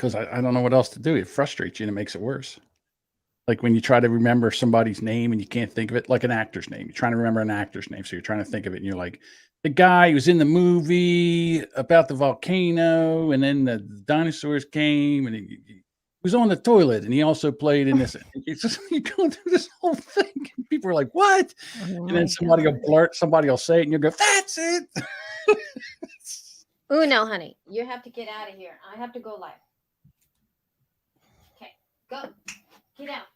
because I don't know what else to do. It frustrates you and it makes it worse. Like when you try to remember somebody's name and you can't think of it, like an actor's name. You're trying to remember an actor's name, so you're trying to think of it, and you're like, the guy who's in the movie about the volcano, and then the dinosaurs came, and he was on the toilet, and he also played in this. It's just you go through this whole thing, and people are like, "What?" Oh And then somebody will say it, and you'll go, "That's it." Oh no, honey, you have to get out of here. I have to go live. Okay, go. Get out.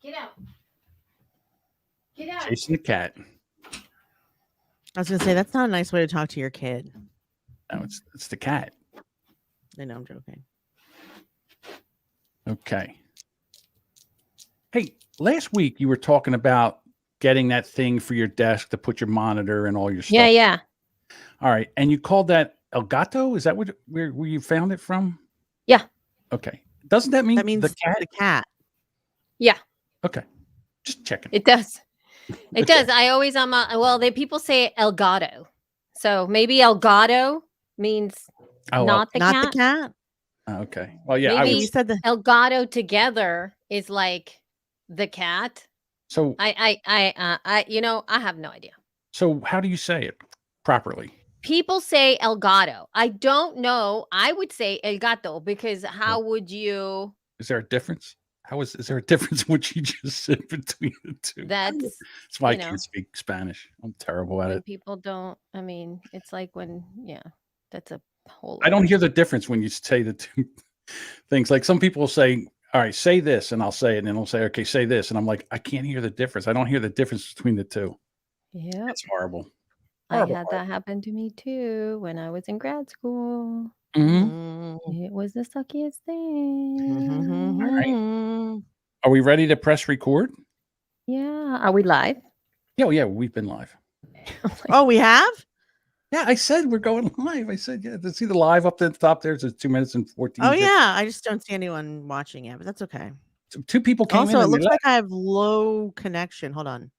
Get out. Get out. Chasing the cat. I was gonna say that's not a nice way to talk to your kid. No, it's the cat. I know, I'm joking. Okay. Hey, last week you were talking about getting that thing for your desk to put your monitor and all your stuff. Yeah. All right, and you called that Elgato? Is that where you found it from? Yeah. Okay. Doesn't that mean That means the cat? the cat. Yeah. Okay. Just checking. It does. It does. I always people say Elgato. So maybe Elgato means not the cat. Okay. Well, yeah, maybe you said the Elgato together is like the cat. So I have no idea. So how do you say it properly? People say Elgato. I don't know. I would say El Gato because how would you? Is there a difference? Is there a difference in what you just said between the two? That's why I can't speak Spanish. I'm terrible at it. People don't. I mean, it's like when that's a whole. I don't hear the difference when you say the two things. Like some people will say, "All right, say this," and I'll say it, and then they'll say, "Okay, say this," and I'm like, I can't hear the difference. I don't hear the difference between the two. Yeah, it's horrible. I had that happen to me too when I was in grad school. Mm-hmm. It was the suckiest thing. All right. Are we ready to press record? Yeah. Are we live? Yeah, we've been live. Oh, we have? Yeah, I said we're going live. I said, yeah, see the live up at the top there. It's 2 minutes and 14. Oh, yeah. I just don't see anyone watching it, but that's okay. So 2 people came in. Also, it looks like I have low connection. Hold on.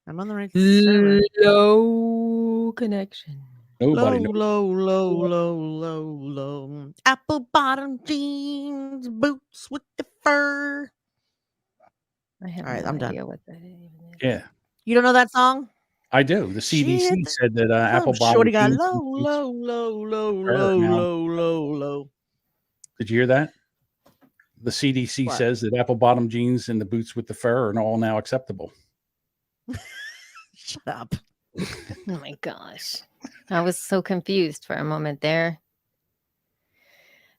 I'm on the right server. Low connection. Nobody Low. Apple bottom jeans, boots with the fur. I have All right, no I'm idea done. what that is. Yeah. You don't know that song? I do. The CDC said that Apple bottom Shorty got jeans. low. Did you hear that? The CDC says that apple bottom jeans and the boots with the fur are all now acceptable. Shut up. Oh my gosh. I was so confused for a moment there.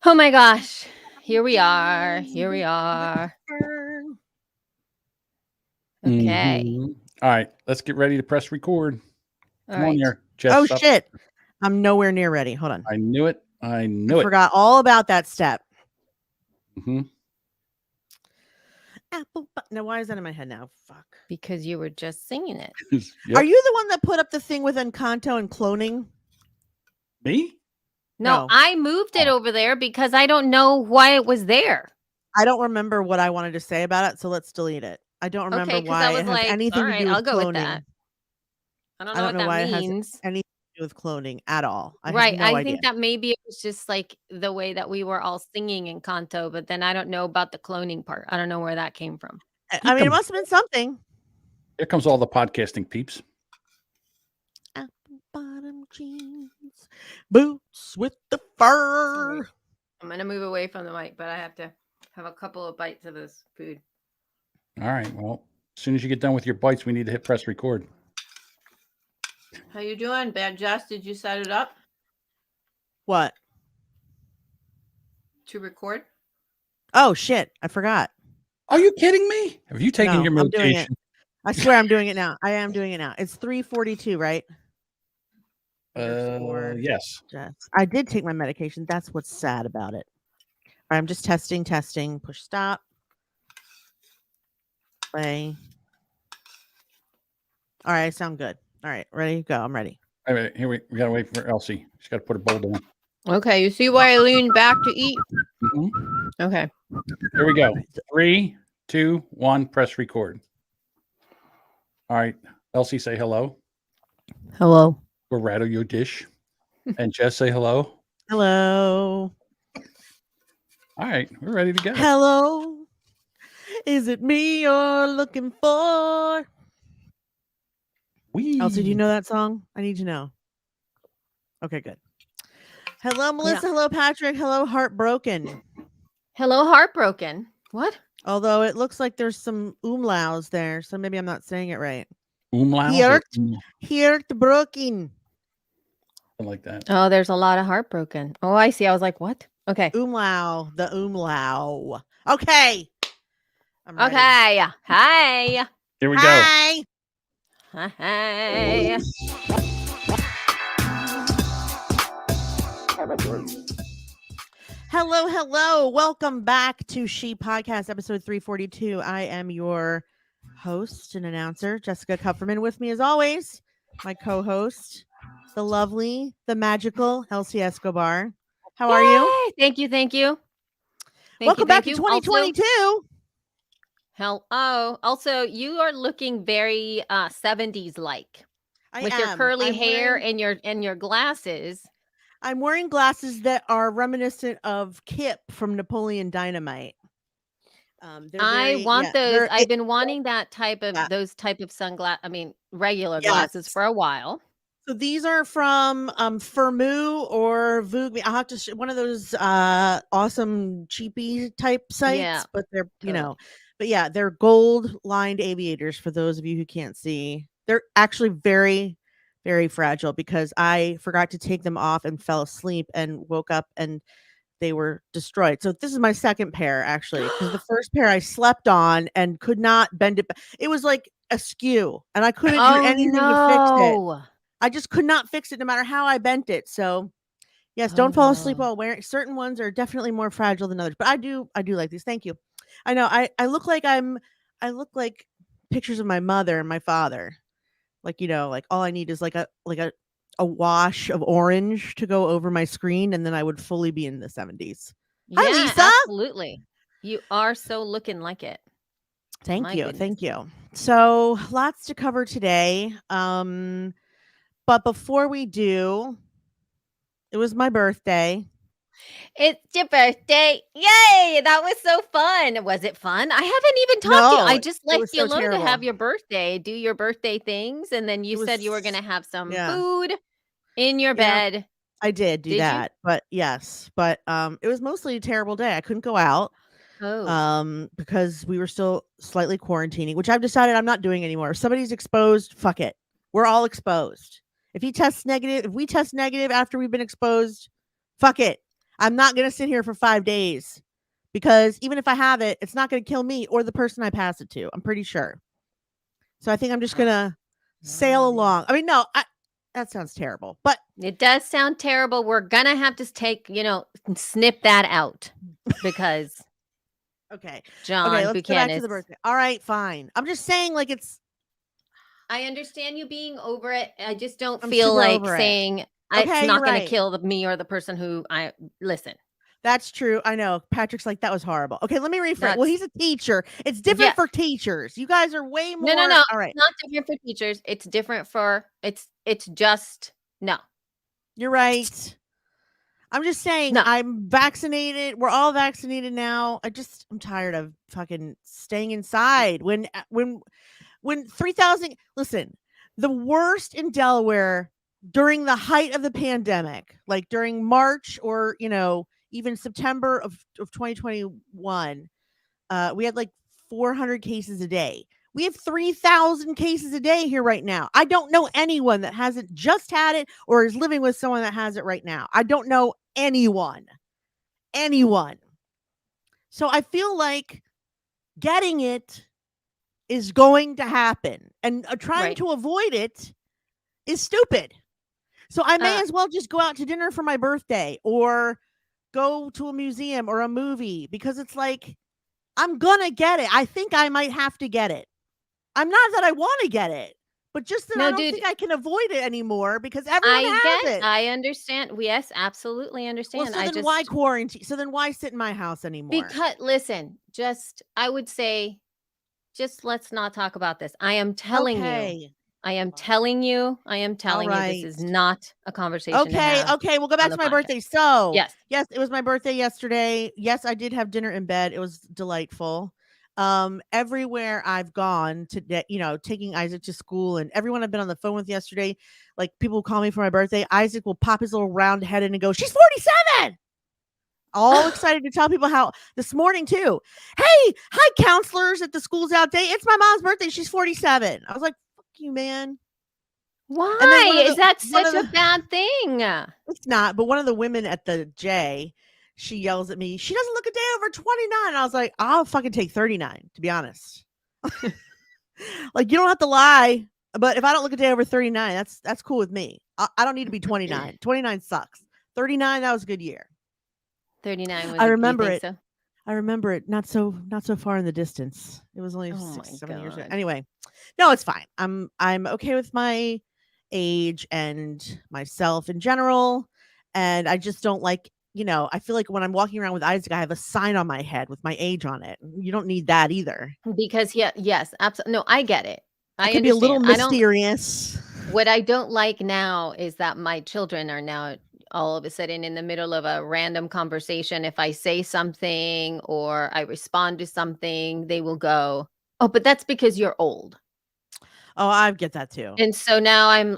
Oh my gosh. Here we are. Okay. Mm-hmm. All right. Let's get ready to press record. Come on here, Jess. Oh, shit. I'm nowhere near ready. Hold on. I knew it. I forgot all about that step. Mm-hmm. Now, why is that in my head now? Fuck. Because you were just singing it. Yep. Are you the one that put up the thing with Encanto and cloning? Me? No, I moved it over there because I don't know why it was there. I don't remember what I wanted to say about it, so let's delete it. I don't remember why it has anything to do with I'll go cloning. with that. I don't know why that means. It has anything to do with cloning at all. I think that maybe it was just like the way that we were all singing in Encanto, but then I don't know about the cloning part. I don't know where that came from. I mean, it must have been something. Here comes all the podcasting peeps. Apple bottom jeans, boots with the fur. I'm going to move away from the mic, but I have to have a couple of bites of this food. All right. Well, as soon as you get done with your bites, we need to hit press record. How you doing, Bad Jess? Did you set it up? What? To record? Oh, shit. I forgot. Are you kidding me? Have you taken your medication? I'm doing it. I swear I'm doing it now. I am doing it now. It's 3:42, right? Yes. I did take my medication. That's what's sad about it. I'm just testing. Push stop. Play. All right, I sound good. All right, ready? Go. I'm ready. All right, here we got to wait for Elsie. She's got to put her bowl down. Okay, you see why I leaned back to eat? Mm-hmm. Okay. Here we go. 3, 2, 1, press record. All right, Elsie, say hello. Hello. Or rattle your dish. And Jess, say hello. Hello. All right, we're ready to go. Hello. Is it me you're looking for? Elsie, do you know that song? I need to know. Okay, good. Hello, Melissa. Hello, Patrick. Hello, Heartbroken. Hello, Heartbroken. What? Although it looks like there's some umlauts there, so maybe I'm not saying it right. Umlauts? Heartbroken. I like that. Oh, there's a lot of Heartbroken. Oh, I see. I was like, what? Okay. Umlau. The umlau. Okay. I'm ready. Okay. Hi. Here we go. Hi. Hi. Hello, hello. Welcome back to She Podcast, episode 342. I am your host and announcer, Jessica Kupferman. With me, as always, my co-host, the lovely, the magical Elsie Escobar. How are you? Thank you. Thank you. Welcome back to 2022. Also, you are looking very 70s like with your curly hair and your glasses. I'm wearing glasses that are reminiscent of Kip from Napoleon Dynamite. I want those. I've been wanting that type of those type of sunglasses. I mean, regular glasses for a while. So these are from Firmoo or Vogue. I'll have to one of those awesome cheapy type sites, but they're but yeah, they're gold lined aviators for those of you who can't see. They're actually very, very fragile because I forgot to take them off and fell asleep and woke up and they were destroyed. So this is my second pair actually, because the first pair I slept on and could not bend it. It was like askew and I couldn't do anything to fix it. I just could not fix it no matter how I bent it. So yes, don't fall asleep while wearing. Certain ones are definitely more fragile than others, but I do like these. Thank you. I know I look like I look like pictures of my mother and my father. Like, like all I need is like a wash of orange to go over my screen and then I would fully be in the 70s. Yeah, hi, Lisa. Absolutely. You are so looking like it. Thank you. Thank you. So lots to cover today. But before we do, it was my birthday. It's your birthday. Yay. That was so fun. Was it fun? I haven't even talked to you. I just left you alone to have your birthday, do your birthday things. And then you said you were going to have some food in your bed. I did that. But yes, but it was mostly a terrible day. I couldn't go out. Because we were still slightly quarantining, which I've decided I'm not doing anymore. If somebody's exposed, fuck it. We're all exposed. If we test negative after we've been exposed, fuck it. I'm not going to sit here for 5 days because even if I have it, it's not going to kill me or the person I pass it to. I'm pretty sure. So I think I'm just going to sail along. I mean, no, that sounds terrible, but it does sound terrible. We're going to have to snip that out because okay. John let's Buchanan go back to the birthday. All right, fine. I'm just saying I understand you being over it. I just don't feel like saying it's not going to kill me or the person who I listen. That's true. I know. Patrick's like, that was horrible. Okay, let me rephrase. Well, he's a teacher. It's different for teachers. You guys are way more. No. All right. It's not different for teachers. It's different for it's just no. You're right. I'm just saying I'm vaccinated. We're all vaccinated now. I'm tired of fucking staying inside when 3,000. Listen, the worst in Delaware during the height of the pandemic, like during March or, even September of 2021, we had like 400 cases a day. We have 3,000 cases a day here right now. I don't know anyone that hasn't just had it or is living with someone that has it right now. I don't know anyone. So I feel like getting it is going to happen and trying to avoid it is stupid. So I may as well just go out to dinner for my birthday or go to a museum or a movie because it's like, I'm going to get it. I think I might have to get it. I'm not that I want to get it, but just that I don't think I can avoid it anymore because everyone has it. I understand. Yes, absolutely understand. Well, so then why quarantine? So then why sit in my house anymore? Because listen, I would say, just let's not talk about this. I am telling you, I am telling you, this is not a conversation to have Okay, we'll go back on to the my podcast. birthday. So, Yes. yes, it was my birthday yesterday. Yes, I did have dinner in bed. It was delightful. Everywhere I've gone today, taking Isaac to school, and everyone I've been on the phone with yesterday, like people call me for my birthday, Isaac will pop his little round head in and go, "She's 47." All excited to tell people how this morning too. Hey, hi counselors at the school's out day. It's my mom's birthday. She's 47. I was like, "Fuck you, man." And then Why is that such a bad thing? It's not, but one of the women at the J, she yells at me, "She doesn't look a day over 29." I was like, "I'll fucking take 39, to be honest." Like, you don't have to lie, but if I don't look a day over 39, that's cool with me. I don't need to be 29. 29 sucks. 39, that was a good year. 39 was I remember you it. think so? I remember it not so far in the distance. It was only 7 years ago. Anyway, no, it's fine. I'm okay with my age and myself in general, and I just don't like, I feel like when I'm walking around with Isaac, I have a sign on my head with my age on it. You don't need that either. Because yes, absolutely. No, I get it. I could be a little mysterious. What I don't like now is that my children are now all of a sudden in the middle of a random conversation. If I say something or I respond to something, they will go, "Oh, but that's because you're old." Oh, I get that too. And so now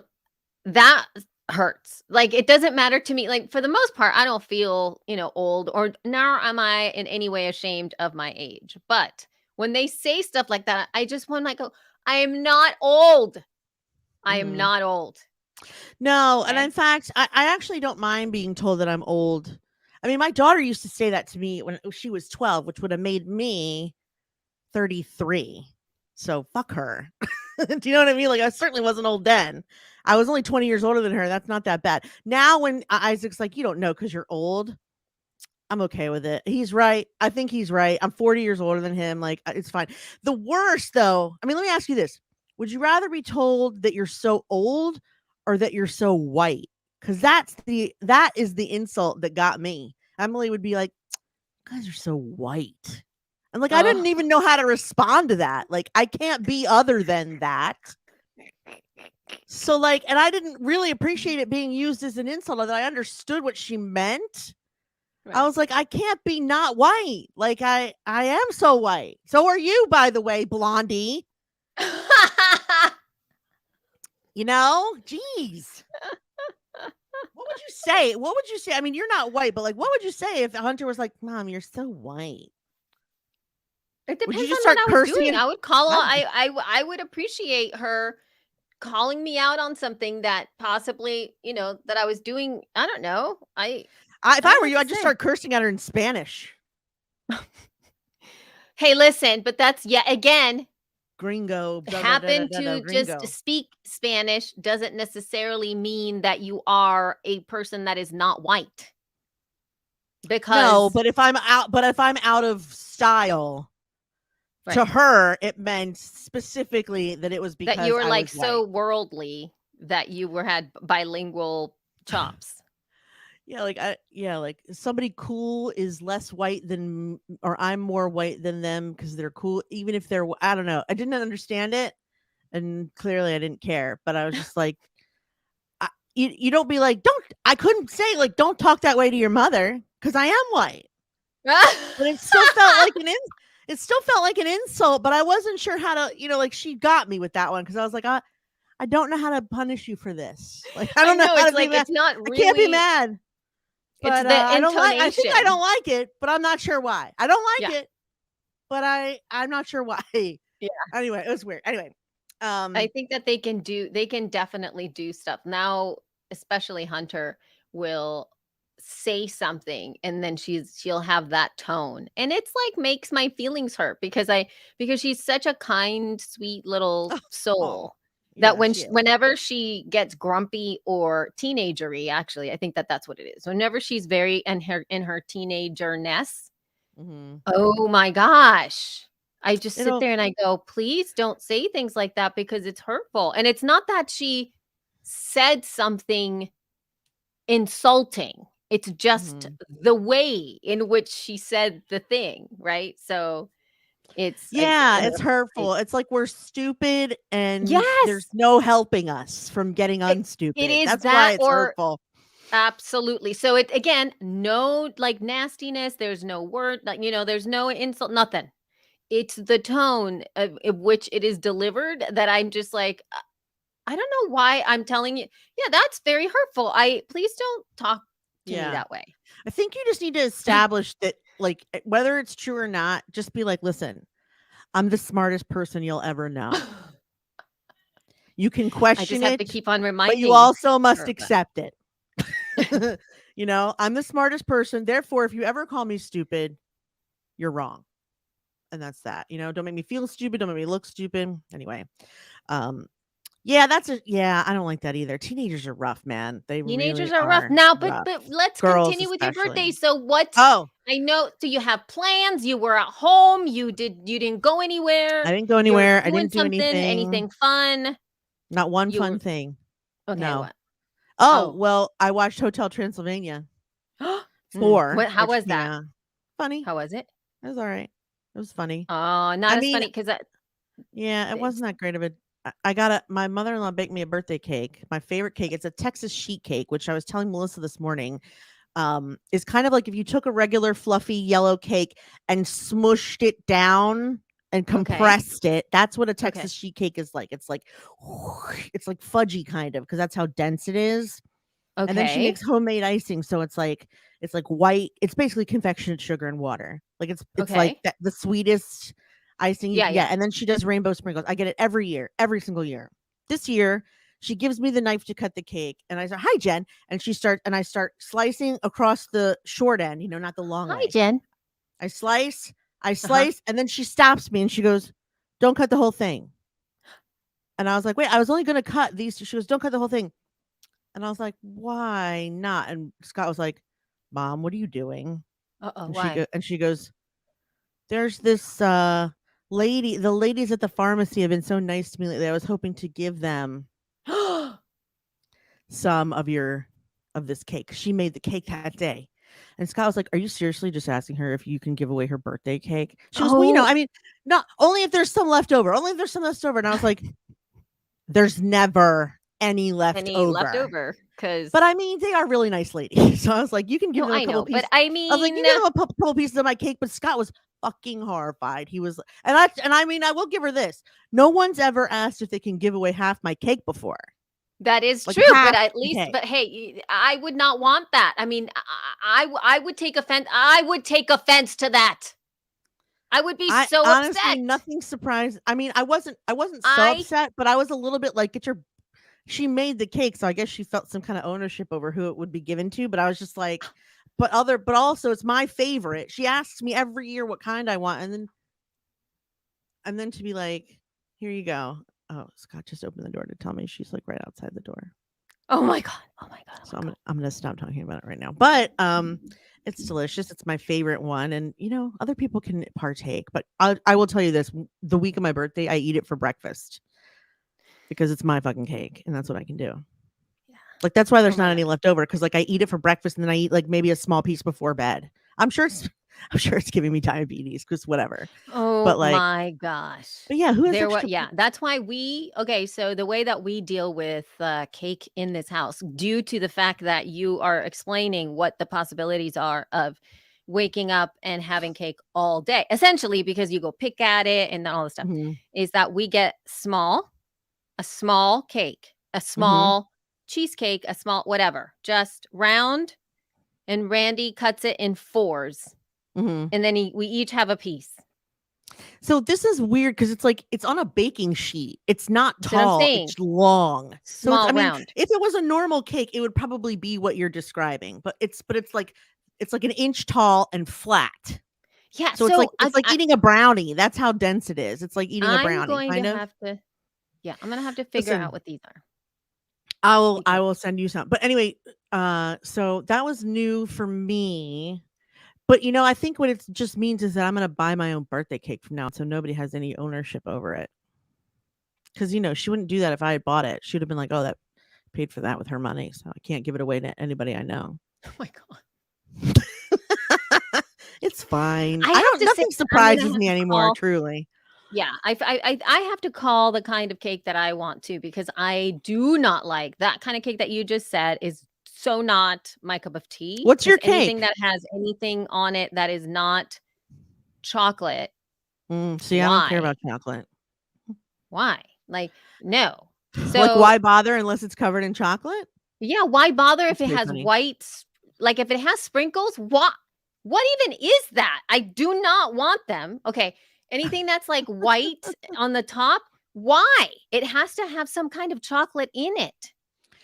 that hurts. Like, it doesn't matter to me. Like, for the most part, I don't feel, old, or nor am I in any way ashamed of my age. But when they say stuff like that, I just want to go, I am not old. I am not old. No, and in fact, I actually don't mind being told that I'm old. I mean, my daughter used to say that to me when she was 12, which would have made me 33. So fuck her. Do you know what I mean? Like, I certainly wasn't old then. I was only 20 years older than her. That's not that bad. Now, when Isaac's like, "You don't know because you're old," I'm okay with it. He's right. I think he's right. I'm 40 years older than him. Like, it's fine. The worst, though, I mean, let me ask you this. Would you rather be told that you're so old or that you're so white? Because that is the insult that got me. Emily would be like, "You guys are so white." And like, I didn't even know how to respond to that. Like, I can't be other than that. So like, and I didn't really appreciate it being used as an insult, that I understood what she meant. Right. I was like, I can't be not white. Like, I am so white. So are you, by the way, blondie. Jeez. What would you say? What would you say? I mean, you're not white, but like, what would you say if Hunter was like, "Mom, you're so white"? It depends on what I was doing. I would call her. I would appreciate her calling me out on something that possibly, that I was doing. I don't know. If I were you, I'd just start cursing at her in Spanish. Hey, listen, but that's again, gringo. Happen to just speak Spanish doesn't necessarily mean that you are a person that is not white. Because no, but if I'm out of style. Right. To her, it meant specifically that it was because that you were like so worldly that you had bilingual chops. like somebody cool is less white than, or I'm more white than them because they're cool, even if they're, I don't know. I didn't understand it, and clearly I didn't care. But I was just like, you don't be like, I couldn't say like, "Don't talk that way to your mother," because I am white. But it still felt like an insult, but I wasn't sure how to, like, she got me with that one because I was like, I don't know how to punish you for this. Like, I don't know how to be mad. It's not really, I can't be mad. But it's the intonation. I think I don't like it, but I'm not sure why. I don't like it, but I'm not sure why. Yeah. Anyway, it was weird. Anyway, I think that they can definitely do stuff now, especially Hunter will say something and then she'll have that tone, and it's like makes my feelings hurt because she's such a kind, sweet little soul that whenever she gets grumpy or teenagery, actually I think that's what it is. Whenever she's very in her teenager-ness, oh my gosh, I just sit there and I go, please don't say things like that because it's hurtful. And it's not that she said something insulting. It's just the way in which she said the thing, right? So It's it's hurtful. It's like we're stupid and there's no helping us from getting unstupid. It is That's that, why it's or hurtful. absolutely. So it again, no like nastiness. There's no word, like there's no insult, nothing. It's the tone of which it is delivered that I'm just like, I don't know why I'm telling you. Yeah, that's very hurtful. Please don't talk to me that way. I think you just need to establish that, like, whether it's true or not, just be like, listen, I'm the smartest person you'll ever know. You can question I just have to keep on reminding. But you also must accept it. I'm the smartest person. Therefore, if you ever call me stupid, you're wrong. And that's that. Don't make me feel stupid. Don't make me look stupid. Anyway. I don't like that either. Teenagers are rough, man. Teenagers really are rough. Now, but let's Girls continue with your birthday. especially. So what? Oh, I know. So you have plans. You were at home. You didn't go anywhere. I didn't go anywhere. I didn't do anything. Anything fun? Not one fun thing. Okay. No. What? Oh, well, I watched Hotel Transylvania 4. How was that? Funny. How was it? It was all right. It was funny. Oh, not as funny because it wasn't that great of a. I got my mother-in-law baked me a birthday cake. My favorite cake. It's a Texas sheet cake, which I was telling Melissa this morning. Is kind of like if you took a regular fluffy yellow cake and smushed it down and compressed it. That's what a Texas sheet cake is like. It's like fudgy kind of, because that's how dense it is. Okay. And then she makes homemade icing, so it's like white. It's basically confectionate sugar and water. Like it's like the sweetest icing. Yeah. And then she does rainbow sprinkles. I get it every year, every single year. This year, she gives me the knife to cut the cake, and I say, "Hi, Jen," and I start slicing across the short end. Not the long way. Hi, Jen. I slice, and then she stops me and she goes, "Don't cut the whole thing." And I was like, "Wait, I was only going to cut these." She goes, "Don't cut the whole thing." And I was like, "Why not?" And Scott was like, "Mom, what are you doing?" Why? And she goes, "There's this lady. The ladies at the pharmacy have been so nice to me lately. I was hoping to give them some of this cake." She made the cake that day. And Scott was like, "Are you seriously just asking her if you can give away her birthday cake?" She goes, "Well, I mean, not only if there's some left over, only if there's some left over." And I was like, "There's never any left over. But I mean, they are really nice ladies." So I was like, "You can give them a couple pieces." But I mean, I was like, "You give them a couple pieces of my cake." But Scott was fucking horrified. He was, and I mean, I will give her this. No one's ever asked if they can give away half my cake before. That is true, but at least, but hey, I would not want that. I mean, I would take offense. I would take offense to that. I would be so honestly, upset. Nothing surprised. I mean, I wasn't so upset, but I was a little bit like, she made the cake, so I guess she felt some kind of ownership over who it would be given to. But I was just like, but also it's my favorite. She asks me every year what kind I want, and then to be like, "Here you go." Oh, Scott just opened the door to tell me she's like right outside the door. Oh my god! So I'm gonna stop talking about it right now. But it's delicious. It's my favorite one, and other people can partake. But I will tell you this: the week of my birthday, I eat it for breakfast because it's my fucking cake, and that's what I can do. Yeah. Like that's why there's not any left over, because like I eat it for breakfast, and then I eat like maybe a small piece before bed. I'm sure it's giving me diabetes, because whatever. Oh, but like, my gosh. But yeah, who has that's why so the way that we deal with cake in this house, due to the fact that you are explaining what the possibilities are of waking up and having cake all day, essentially because you go pick at it and all this stuff, is that we get a small cake, a small cheesecake, a small whatever, just round, and Randy cuts it in 4s. And then we each have a piece. So this is weird because it's like it's on a baking sheet. It's not tall. It's long. Small, so round. If it was a normal cake, it would probably be what you're describing. But it's like an inch tall and flat. Yeah. So it's like eating a brownie. That's how dense it is. It's like eating a brownie. I'm gonna have to figure out what these are. I will send you some. But anyway, so that was new for me. But I think what it just means is that I'm going to buy my own birthday cake from now on, so nobody has any ownership over it. Because she wouldn't do that if I had bought it. She would have been like, "Oh, that paid for that with her money, so I can't give it away to anybody I know." Oh my god! It's fine. I have to say, nothing I'm gonna surprises have me to anymore, call truly. Yeah, I have to call the kind of cake that I want to, because I do not like that kind of cake that you just said is so not my cup of tea. What's your Because anything cake? that has anything on it that is not chocolate, See, I don't care why? about chocolate. Why? Like, no. Like, So why bother unless it's covered in chocolate? yeah, why bother if That's it pretty has funny. like if it has sprinkles? What even is that? I do not want them. Okay, anything that's like white on the top, why? It has to have some kind of chocolate in it.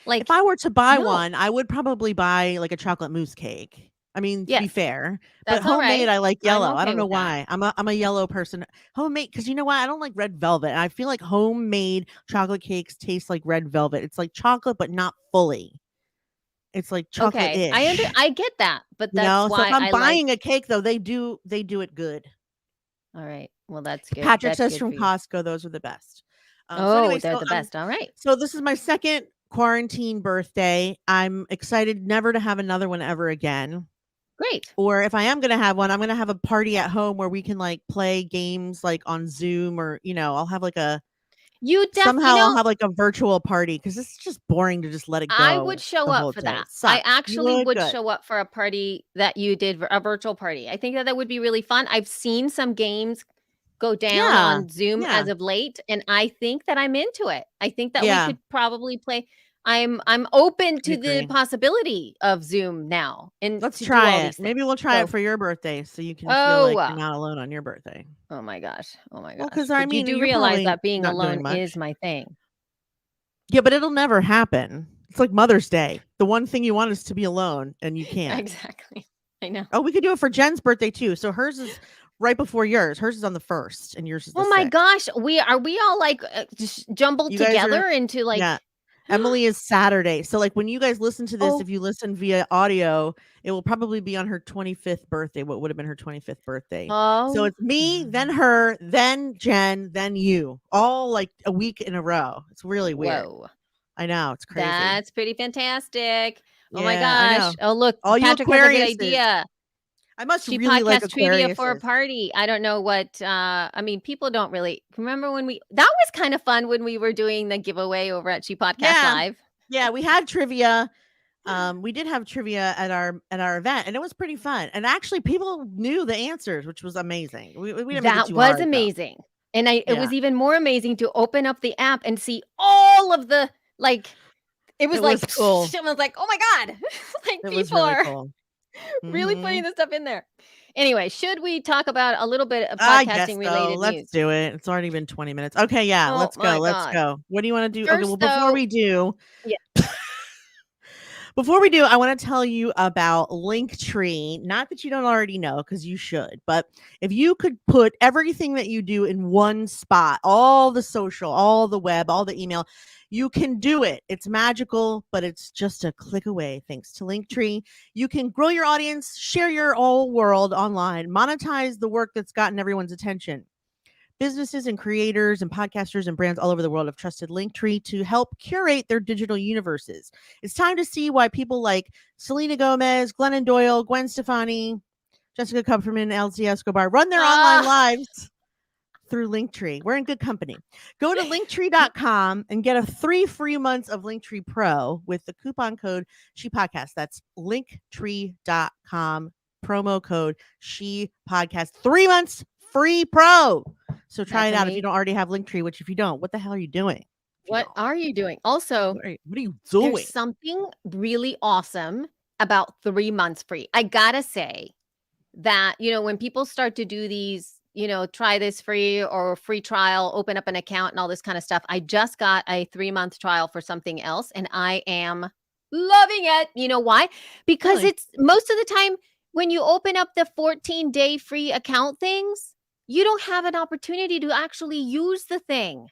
Like, if I were to buy no. one, I would probably buy like a chocolate mousse cake. I mean, to be Yes, fair, but that's all homemade, right. I like I'm yellow. I okay don't know with that. why. I'm a yellow person. Homemade, because you know what? I don't like red velvet. And I feel like homemade chocolate cakes taste like red velvet. It's like chocolate, but not fully. It's like Okay, chocolate-ish. I get that, but You that's know? So if why I'm I like. buying a cake though, they do it good. All right, well, that's good. Patrick That's says good from for you. Costco, those are the best. Oh, they're the best. All right, So this is my second quarantine birthday. I'm excited never to have another one ever again. great. Or if I am going to have one, I'm going to have a party at home where we can like play games like on Zoom, or I'll have like I'll have like a virtual party, because it's just boring to just let it I go would show the up whole for day. that. It I sucks. You actually would? would Good. show up for a party that you did, a virtual party. I think that would be really fun. I've seen some games go down Yeah. on Zoom Yeah. as of late, and I think that I'm into it. I think that we could probably play. I'm open to the possibility of Zoom now, and let's to do try all it. these things. Maybe we'll try it for your birthday, so you can feel like you're not alone on your birthday. Oh my gosh. Oh my Well, gosh. because I But you mean, do you're realize probably that being not doing alone much. is my thing. Yeah, but it'll never happen. It's like Mother's Day. The one thing you want is to be alone, and you can't. Exactly. I know. Oh, we could do it for Jen's birthday too. So hers is right before yours. Hers is on the 1st, and yours is the 6th. Oh my gosh. We all like just jumbled together into like. Yeah. Emily is Saturday. So like when you guys listen to this, if you listen via audio, it will probably be on her 25th birthday. What would have been her 25th birthday. So it's me, then her, then Jen, then you, all like a week in a row. It's really weird. Whoa. I know, it's crazy. That's pretty fantastic. Oh my Yeah, I gosh. know. Oh, look, All you Patrick has a good Aquariuses. idea. I must She really like podcast trivia for a Aquariuses. party. I don't know what I mean, people don't really remember when that was kind of fun when we were doing the giveaway over at She Podcast Live. Yeah, we had trivia. We did have trivia at our event, and it was pretty fun. And actually, people knew the answers, which was amazing. We didn't make it too hard, was amazing. Though. And it was even more amazing to open up the app and see all of the like. It was like cool. I was like, oh my god, like it people really are cool. really putting this stuff in there. Anyway, should we talk about a little bit of podcasting related news? Let's do it. It's already been 20 minutes. Okay, yeah, let's go. Let's go. What do you want to do? First, okay, well, before we do, yeah. Before we do, I want to tell you about Linktree. Not that you don't already know, because you should, but if you could put everything that you do in one spot, all the social, all the web, all the email, you can do it. It's magical, but it's just a click away. Thanks to Linktree, you can grow your audience, share your whole world online, monetize the work that's gotten everyone's attention. Businesses and creators and podcasters and brands all over the world have trusted Linktree to help curate their digital universes. It's time to see why people like Selena Gomez, Glennon Doyle, Gwen Stefani, Jessica Kupferman, Elsie Escobar run their online lives through Linktree. We're in good company. Go to linktree.com and get 3 free months of Linktree Pro with the coupon code ShePodcast. That's linktree.com, promo code ShePodcast. 3 months free pro. So try it out if you don't already have Linktree, which if you don't, what the hell are you doing? What are you doing? Also, what are you doing? There's something really awesome about 3 months free. I gotta say that, when people start to do these, try this free or free trial, open up an account and all this kind of stuff. I just got a 3-month trial for something else and I am loving it. You know why? Because it's most of the time when you open up the 14-day free account things, you don't have an opportunity to actually use the thing,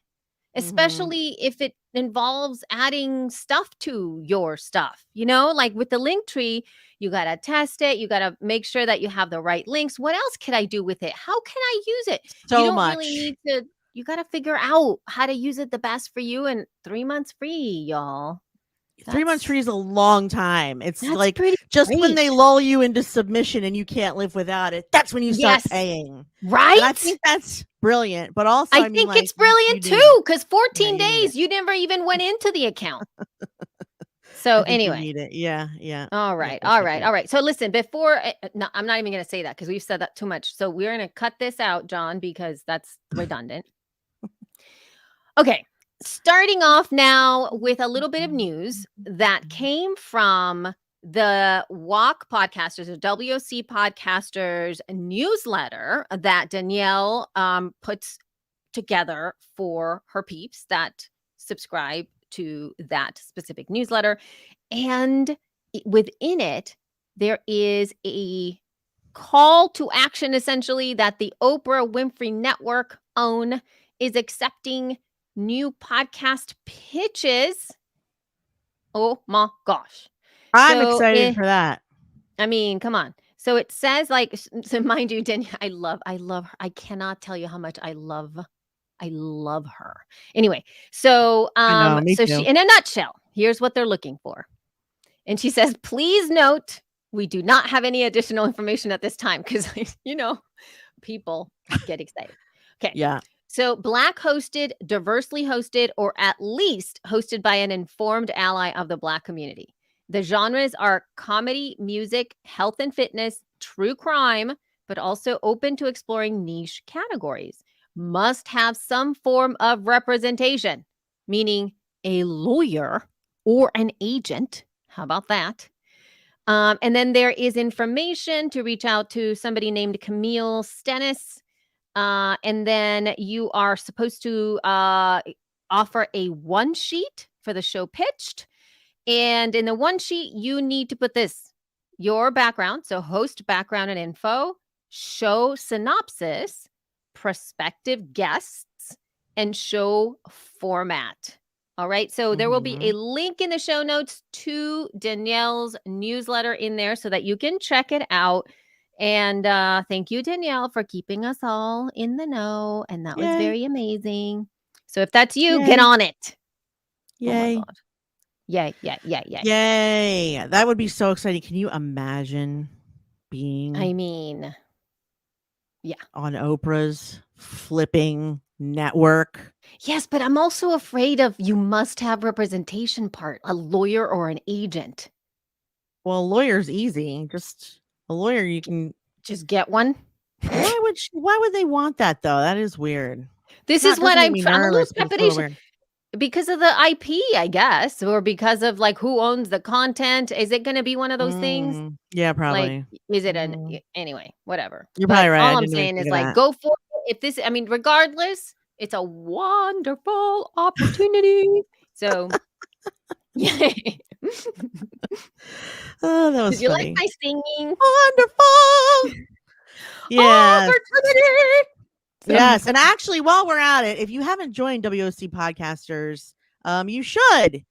especially if it involves adding stuff to your stuff, like with the Linktree, you got to test it. You got to make sure that you have the right links. What else can I do with it? How can I use it? So you don't much. Really need to, you got to figure out how to use it the best for you, and 3 months free, y'all. 3 months free is a long time. It's like just great. when they lull you into submission and you can't live without it. That's when you start paying. Right. And I think that's brilliant. But also, I mean, think it's brilliant too, because 14 days you never even went into the account. So anyway, you need it. Yeah. All right. So listen, before no, I'm not even going to say that because we've said that too much. So we're going to cut this out, John, because that's redundant. Okay. Starting off now with a little bit of news that came from the WOC podcasters or WOC podcasters newsletter that Danielle puts together for her peeps that subscribe to that specific newsletter. And within it, there is a call to action, essentially, that the Oprah Winfrey Network is accepting new podcast pitches. Oh my gosh. I'm excited for that. I mean, come on. So it says, like, so mind you, Danielle, I love her. I cannot tell you how much I love her. Anyway, so so she, in a nutshell, here's what they're looking for. And she says, please note, we do not have any additional information at this time because, people get excited. Okay. Yeah. So Black hosted, diversely hosted, or at least hosted by an informed ally of the Black community. The genres are comedy, music, health and fitness, true crime, but also open to exploring niche categories. Must have some form of representation, meaning a lawyer or an agent. How about that? And then there is information to reach out to somebody named Camille Stennis. And then you are supposed to offer a one sheet for the show pitched. And in the one sheet, you need to put your background. So host background and info, show synopsis, prospective guests, and show format. All right. So there will be a link in the show notes to Danielle's newsletter in there so that you can check it out. And thank you, Danielle, for keeping us all in the know. And that was very amazing. So if that's you, get on it. Yay. Oh my God. Yay. Yay. That would be so exciting. Can you imagine being on Oprah's flipping network? Yes, but I'm also afraid of you must have representation part, a lawyer or an agent. Well, a lawyer's easy. Just a lawyer, you can just get one. Why would they want that though? That is weird. This is what I'm a little trepidation because of the IP, I guess, or because of like who owns the content. Is it going to be one of those things? Yeah, probably. Like, is it anyway? Whatever. You're probably right. All I'm saying is like, go for it. If this, I mean, regardless, it's a wonderful opportunity. So, yay. Oh, that was Did you funny. like my singing? Wonderful. Yeah. Opportunity. Yes. And actually, while we're at it, if you haven't joined WOC Podcasters, you should.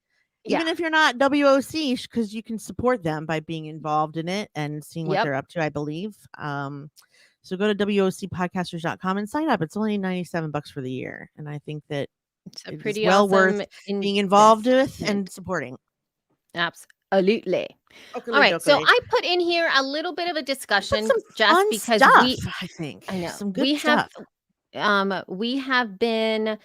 Even if you're not WOC, because you can support them by being involved in it and seeing what they're up to, I believe. So go to WOCpodcasters.com and sign up. It's only $97 for the year. And I think that it's pretty well awesome worth being involved with and supporting. Absolutely. All right. So I put in here a little bit of a discussion just because I think I know some good stuff. We have been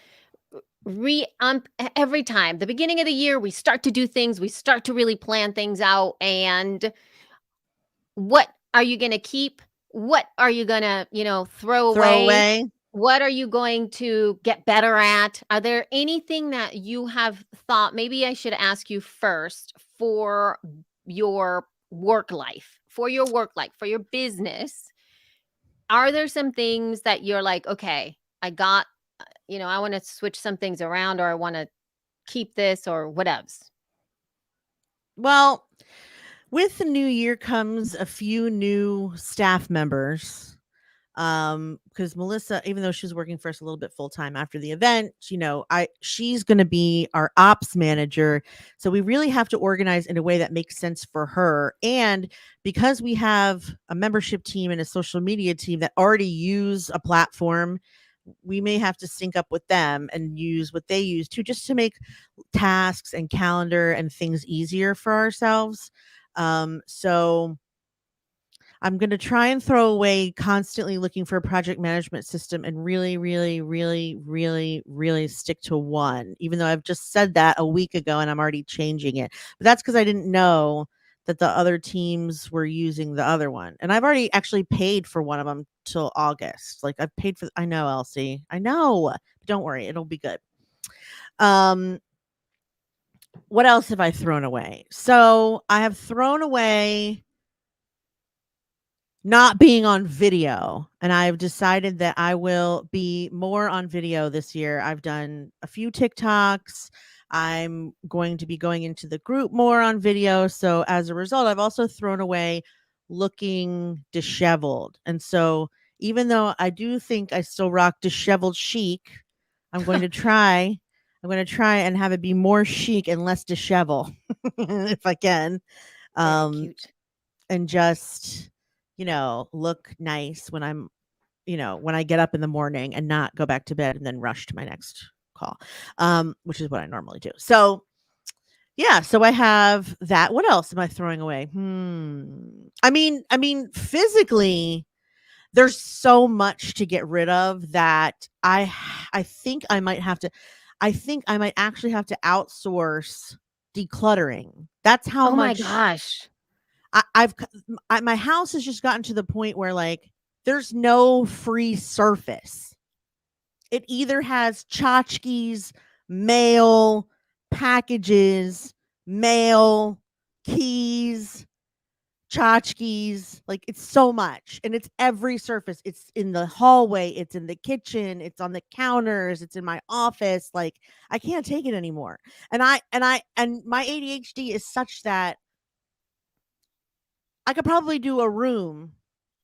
every time the beginning of the year, we start to do things, we start to really plan things out. And what are you going to keep? What are you going to, throw away? What are you going to get better at? Are there anything that you have thought, maybe I should ask you first, for your work life, for your business? Are there some things that you're like, okay, I got, I want to switch some things around, or I want to keep this, or whatevs? Well, with the new year comes a few new staff members. Because Melissa, even though she's working for us a little bit full time after the event, she's going to be our ops manager. So we really have to organize in a way that makes sense for her. And because we have a membership team and a social media team that already use a platform, we may have to sync up with them and use what they use too, just to make tasks and calendar and things easier for ourselves. So I'm going to try and throw away constantly looking for a project management system and really, really, really, really, really stick to one, even though I've just said that a week ago and I'm already changing it. But that's because I didn't know that the other teams were using the other one. And I've already actually paid for one of them till August. Like I've paid for, I know, Elsie. I know. Don't worry. It'll be good. What else have I thrown away? So I have thrown away not being on video, and I've decided that I will be more on video this year. I've done a few TikToks. I'm going to be going into the group more on video. So as a result, I've also thrown away looking disheveled. And so even though I do think I still rock disheveled chic, I'm going to try and have it be more chic and less dishevel if I can. Cute. And just look nice when I'm, when I get up in the morning and not go back to bed and then rush to my next call, which is what I normally do. So, yeah, so I have that. What else am I throwing away? I mean, physically, there's so much to get rid of that I think I might actually have to outsource decluttering. That's how much. Oh my gosh. My house has just gotten to the point where like there's no free surface. It either has tchotchkes, mail, packages, mail, keys, tchotchkes. Like it's so much, and it's every surface. It's in the hallway, it's in the kitchen, it's on the counters, it's in my office. Like I can't take it anymore. And my ADHD is such that I could probably do a room,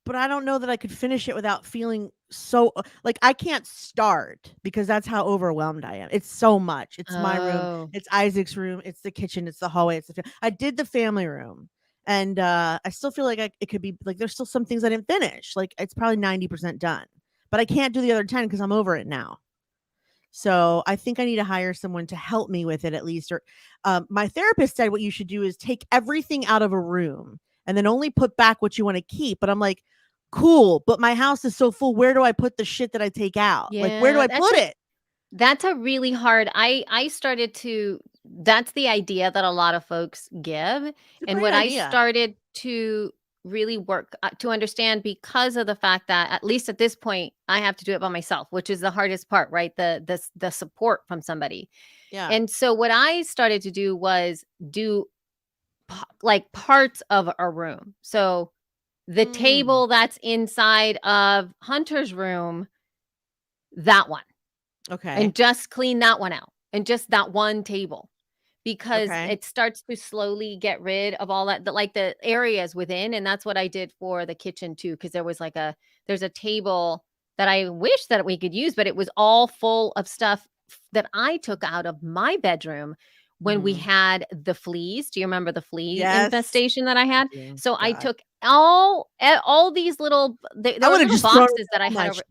but I don't know that I could finish it without feeling so like I can't start because that's how overwhelmed I am. It's so much. It's my room. It's Isaac's room. It's the kitchen. It's the hallway. I did the family room, and I still feel like it could be like there's still some things I didn't finish. Like it's probably 90% done, but I can't do the other 10 because I'm over it now. So I think I need to hire someone to help me with it at least. Or my therapist said what you should do is take everything out of a room and then only put back what you want to keep. But I'm like, cool, but my house is so full. Where do I put the shit that I take out? Yeah, like, where do I put it? That's a really hard, I started to, that's the idea that a lot of folks give. And what idea. I started to really work to understand, because of the fact that at least at this point, I have to do it by myself, which is the hardest part, right? The support from somebody. Yeah. And so what I started to do was do like parts of a room. So the table that's inside of Hunter's room, that one. Okay. And just clean that one out. And just that one table. Because it starts to slowly get rid of all that, like the areas within. And that's what I did for the kitchen too. Because there was there's a table that I wish that we could use, but it was all full of stuff that I took out of my bedroom when we had the fleas. Do you remember the flea infestation that I had? So God. I took all these little, there were little boxes that I had over.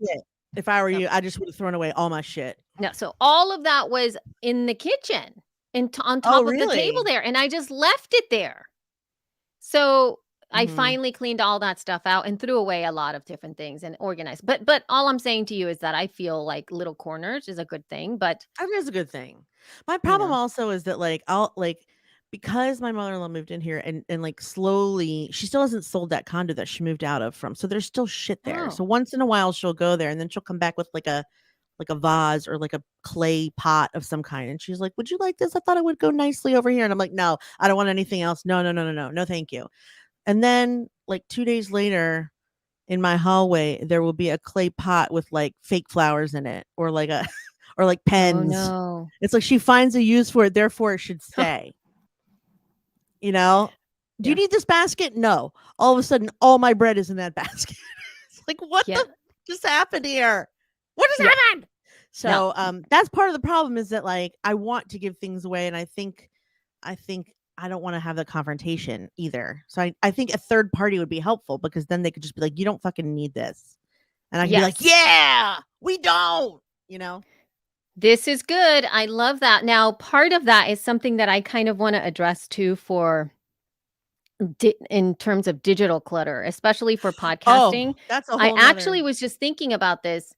If I were you, I just would have thrown away all my shit. No, so all of that was in the kitchen and on top of the table there, and I just left it there. So I finally cleaned all that stuff out and threw away a lot of different things and organized. But all I'm saying to you is that I feel like little corners is a good thing. But I think it's a good thing. My problem also is that because my mother-in-law moved in here and like slowly, she still hasn't sold that condo that she moved out of from. So there's still shit there. So once in a while she'll go there and then she'll come back with like a vase or like a clay pot of some kind. And she's like, would you like this? I thought it would go nicely over here. And I'm like, no, I don't want anything else. No, thank you. And then like 2 days later in my hallway, there will be a clay pot with like fake flowers in it or like or like pens. Oh, no. It's like she finds a use for it. Therefore it should stay. Do you need this basket? No. All of a sudden, all my bread is in that basket. It's like, what the just happened here? What just happened? So that's part of the problem is that like I want to give things away, and I think I don't want to have the confrontation either. So I think a third party would be helpful because then they could just be like, you don't fucking need this. And I can be like, yeah, we don't, you know? This is good. I love that. Now, part of that is something that I kind of want to address too for in terms of digital clutter, especially for podcasting. Oh, that's a I whole actually nother. was just thinking about this,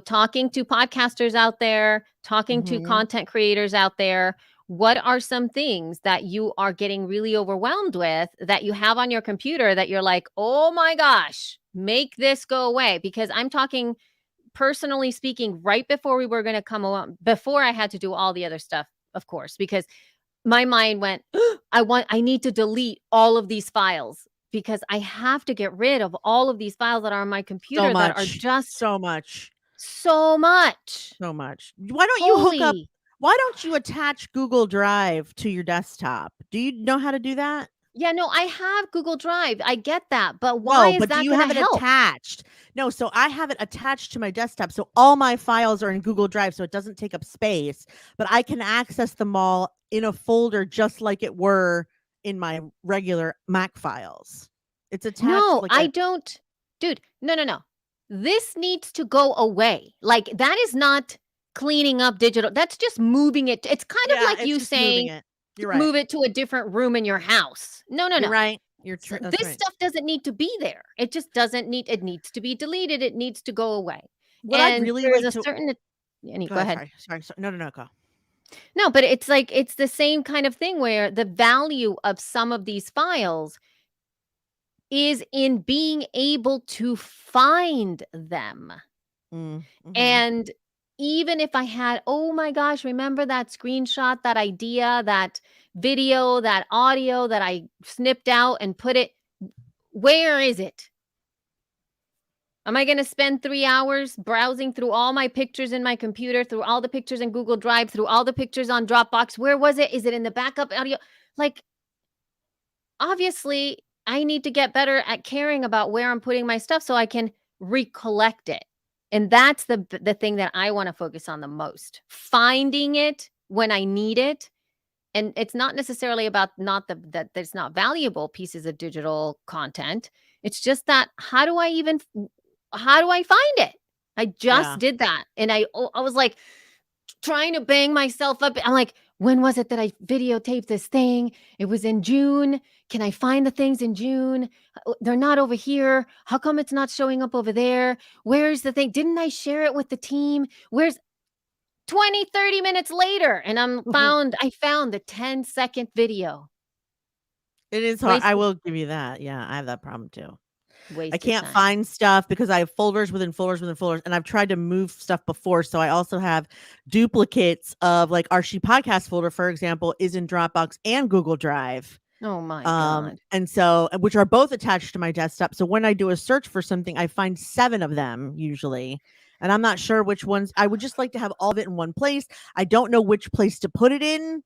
talking to podcasters out there, talking to content creators out there. What are some things that you are getting really overwhelmed with that you have on your computer that you're like, oh my gosh, make this go away? Because I'm talking, personally speaking, right before we were going to come on, before I had to do all the other stuff, of course, because my mind went, I need to delete all of these files because I have to get rid of all of these files that are on my computer that are just so much. Why don't you attach Google Drive to your desktop? Do you know how to do that? Yeah, no, I have Google Drive. I get that. But why is that do you have it attached? No, so I have it attached to my desktop. So all my files are in Google Drive, so it doesn't take up space, but I can access them all in a folder just like it were in my regular Mac files. It's attached. No, I don't. Dude, no. This needs to go away. Like, that is not cleaning up digital. That's just moving it. It's kind of like you saying, you're right, move it to a different room in your house. No. You're right. This stuff doesn't need to be there. It just doesn't need. It needs to be deleted. It needs to go away. What I really there's like a certain. Go ahead. Sorry. No, go. No, but it's like it's the same kind of thing where the value of some of these files is in being able to find them. And even if I had, oh my gosh, remember that screenshot, that idea, that video, that audio that I snipped out and put it, where is it? Am I going to spend 3 hours browsing through all my pictures in my computer, through all the pictures in Google Drive, through all the pictures on Dropbox? Where was it? Is it in the backup audio? Like, obviously, I need to get better at caring about where I'm putting my stuff so I can recollect it. And that's the thing that I want to focus on the most. Finding it when I need it. And it's not necessarily about that there's not valuable pieces of digital content. It's just that how do I find it? I just did that. And I was like trying to bang myself up. I'm like, when was it that I videotaped this thing? It was in June. Can I find the things in June? They're not over here. How come it's not showing up over there? Where's the thing? Didn't I share it with the team? Where's 20, 30 minutes later? And I found the 10-second video. It is hard. I will give you that. Yeah, I have that problem too. I can't find stuff because I have folders within folders within folders, and I've tried to move stuff before. So I also have duplicates of, like, our She Podcast folder, for example, is in Dropbox and Google Drive. Oh my God. And so, which are both attached to my desktop. So when I do a search for something, I find 7 of them usually. And I'm not sure which ones. I would just like to have all of it in one place. I don't know which place to put it in.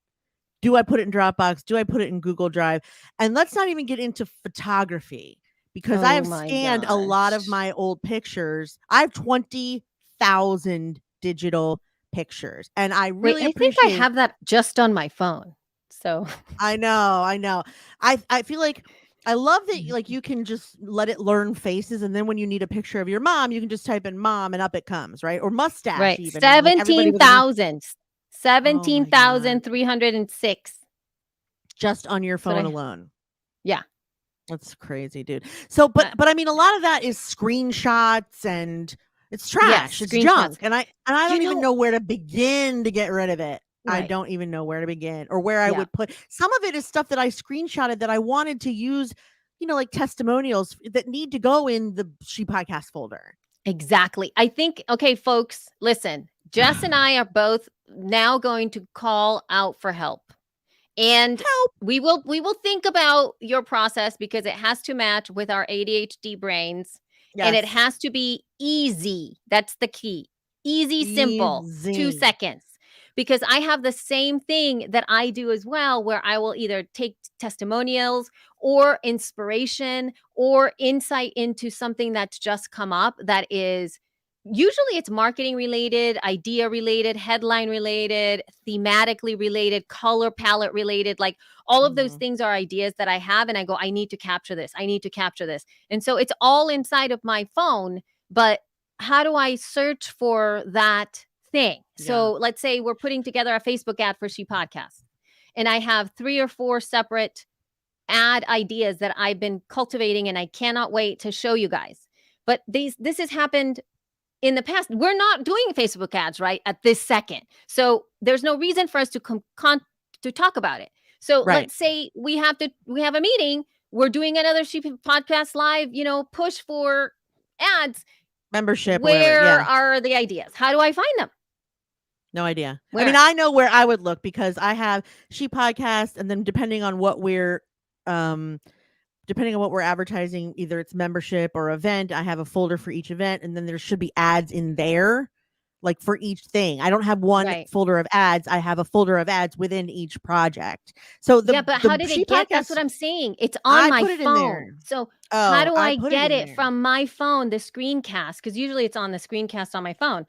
Do I put it in Dropbox? Do I put it in Google Drive? And let's not even get into photography, because I have scanned a lot of my old pictures. I have 20,000 digital pictures, and I really think I have that just on my phone. So I know. I feel like I love that, like, you can just let it learn faces, and then when you need a picture of your mom, you can just type in mom and up it comes, right? Or mustache, right. even 17,000. 17,306 just on your phone alone. Yeah. That's crazy, dude. So, but I mean, a lot of that is screenshots, and it's trash. It's junk. And I don't even know where to begin to get rid of it. Right. I don't even know where to begin or where I would put. Some of it is stuff that I screenshotted that I wanted to use, like testimonials that need to go in the She Podcast folder. Exactly. I think, okay, folks, listen, Jess and I are both now going to call out for help. And we will think about your process, because it has to match with our ADHD brains. Yes. And it has to be easy. That's the key. Easy, simple, 2 seconds. Because I have the same thing that I do as well, where I will either take testimonials or inspiration or insight into something that's just come up that is, usually it's marketing related, idea related, headline related, thematically related, color palette related. Like, all of those things are ideas that I have, and I go, I need to capture this. I need to capture this. And so it's all inside of my phone, but search for that thing? So let's say we're putting together a Facebook ad for She Podcast, and I have 3 or 4 separate ad ideas that I've been cultivating, and I cannot wait to show you guys. But this has happened in the past. We're not doing Facebook ads right at this second, so there's no reason for us to to talk about it. So let's say we have a meeting. We're doing another She Podcast live, push for ads. Membership. Where are the ideas? How do I find them? No idea. Where? I mean, I know where I would look because I have She Podcast, and then depending on what we're advertising, either it's membership or event, I have a folder for each event, and then there should be ads in there, like for each thing. I don't have one folder of ads. I have a folder of ads within each project. So but how did it get? That's what I'm saying. It's on my phone. So how do I get it from my phone, the screencast? Because usually it's on the screencast on my phone.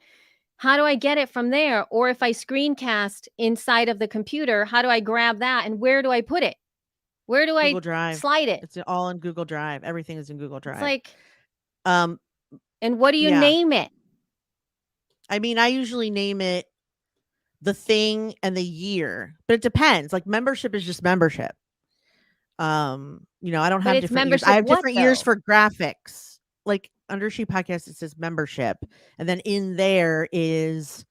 How do I get it from there? Or if I screencast inside of the computer, how do I grab that, and where do I put it? Where do Google I Drive. slide it? It's all in Google Drive. Everything is in Google Drive. It's like, and what do you name it? I mean, I usually name it the thing and the year, but it depends. Like membership is just membership. I don't have different years. I have different years for graphics. Like under She Podcast, it says membership, and then in there is,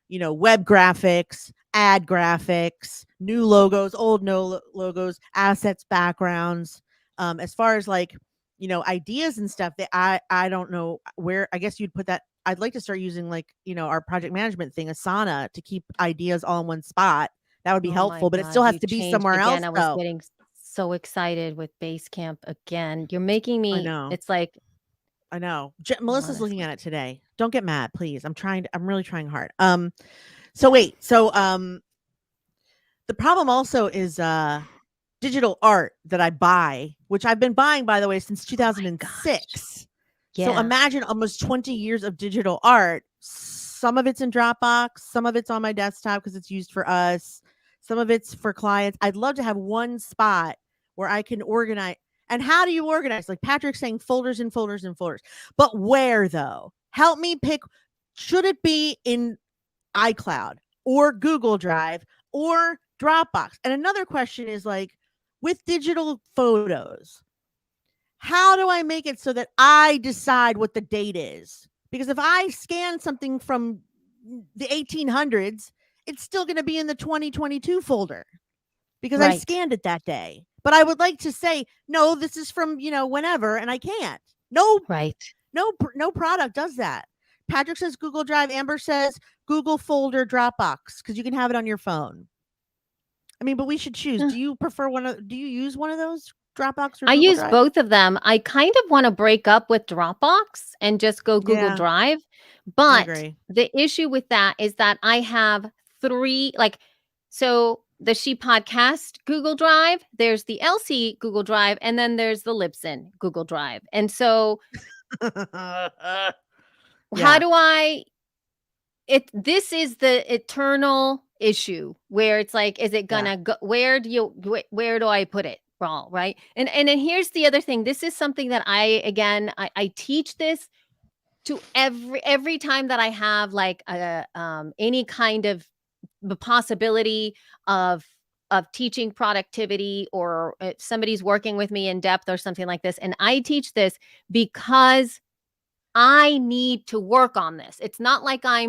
web graphics, ad graphics, new logos, old logos, assets, backgrounds. As far as ideas and stuff, that I don't know where. I guess you'd put that. I'd like to start using our project management thing, Asana, to keep ideas all in one spot. That would be helpful, but it still has to be somewhere else. I was getting so excited with Basecamp again. You're making me. I know. It's like. I know. Melissa's looking at it today. Don't get mad, please. I'm really trying hard. So the problem also is digital art that I buy, which I've been buying, by the way, since 2006. So imagine almost 20 years of digital art. Some of it's in Dropbox, some of it's on my desktop because it's used for us. Some of it's for clients. I'd love to have one spot where I can organize. And how do you organize? Like Patrick's saying, folders and folders and folders. But where, though? Help me pick. Should it be in iCloud or Google Drive or Dropbox? And another question is with digital photos, how do I make it so that I decide what the date is? Because if I scan something from the 1800s, it's still going to be in the 2022 folder because I scanned it that day. But I would like to say, no, this is from, whenever, and I can't. No product does that. Patrick says Google Drive. Amber says Google Folder, Dropbox, because you can have it on your phone. I mean, but we should choose. Do you prefer do you use one of those, Dropbox or Google I use Drive? both of them. I kind of want to break up with Dropbox and just go Google Drive. But the issue with that is that I have 3, the She Podcast Google Drive, there's the Elsie Google Drive, and then there's the Libsyn Google Drive. And so how do I this is the eternal issue where it's like, is it gonna go, where do I put it? Right. And then here's the other thing. This is something that I teach this to every time that I have any kind of the possibility of teaching productivity, or if somebody's working with me in depth or something like this. And I teach this because I need to work on this. It's not like I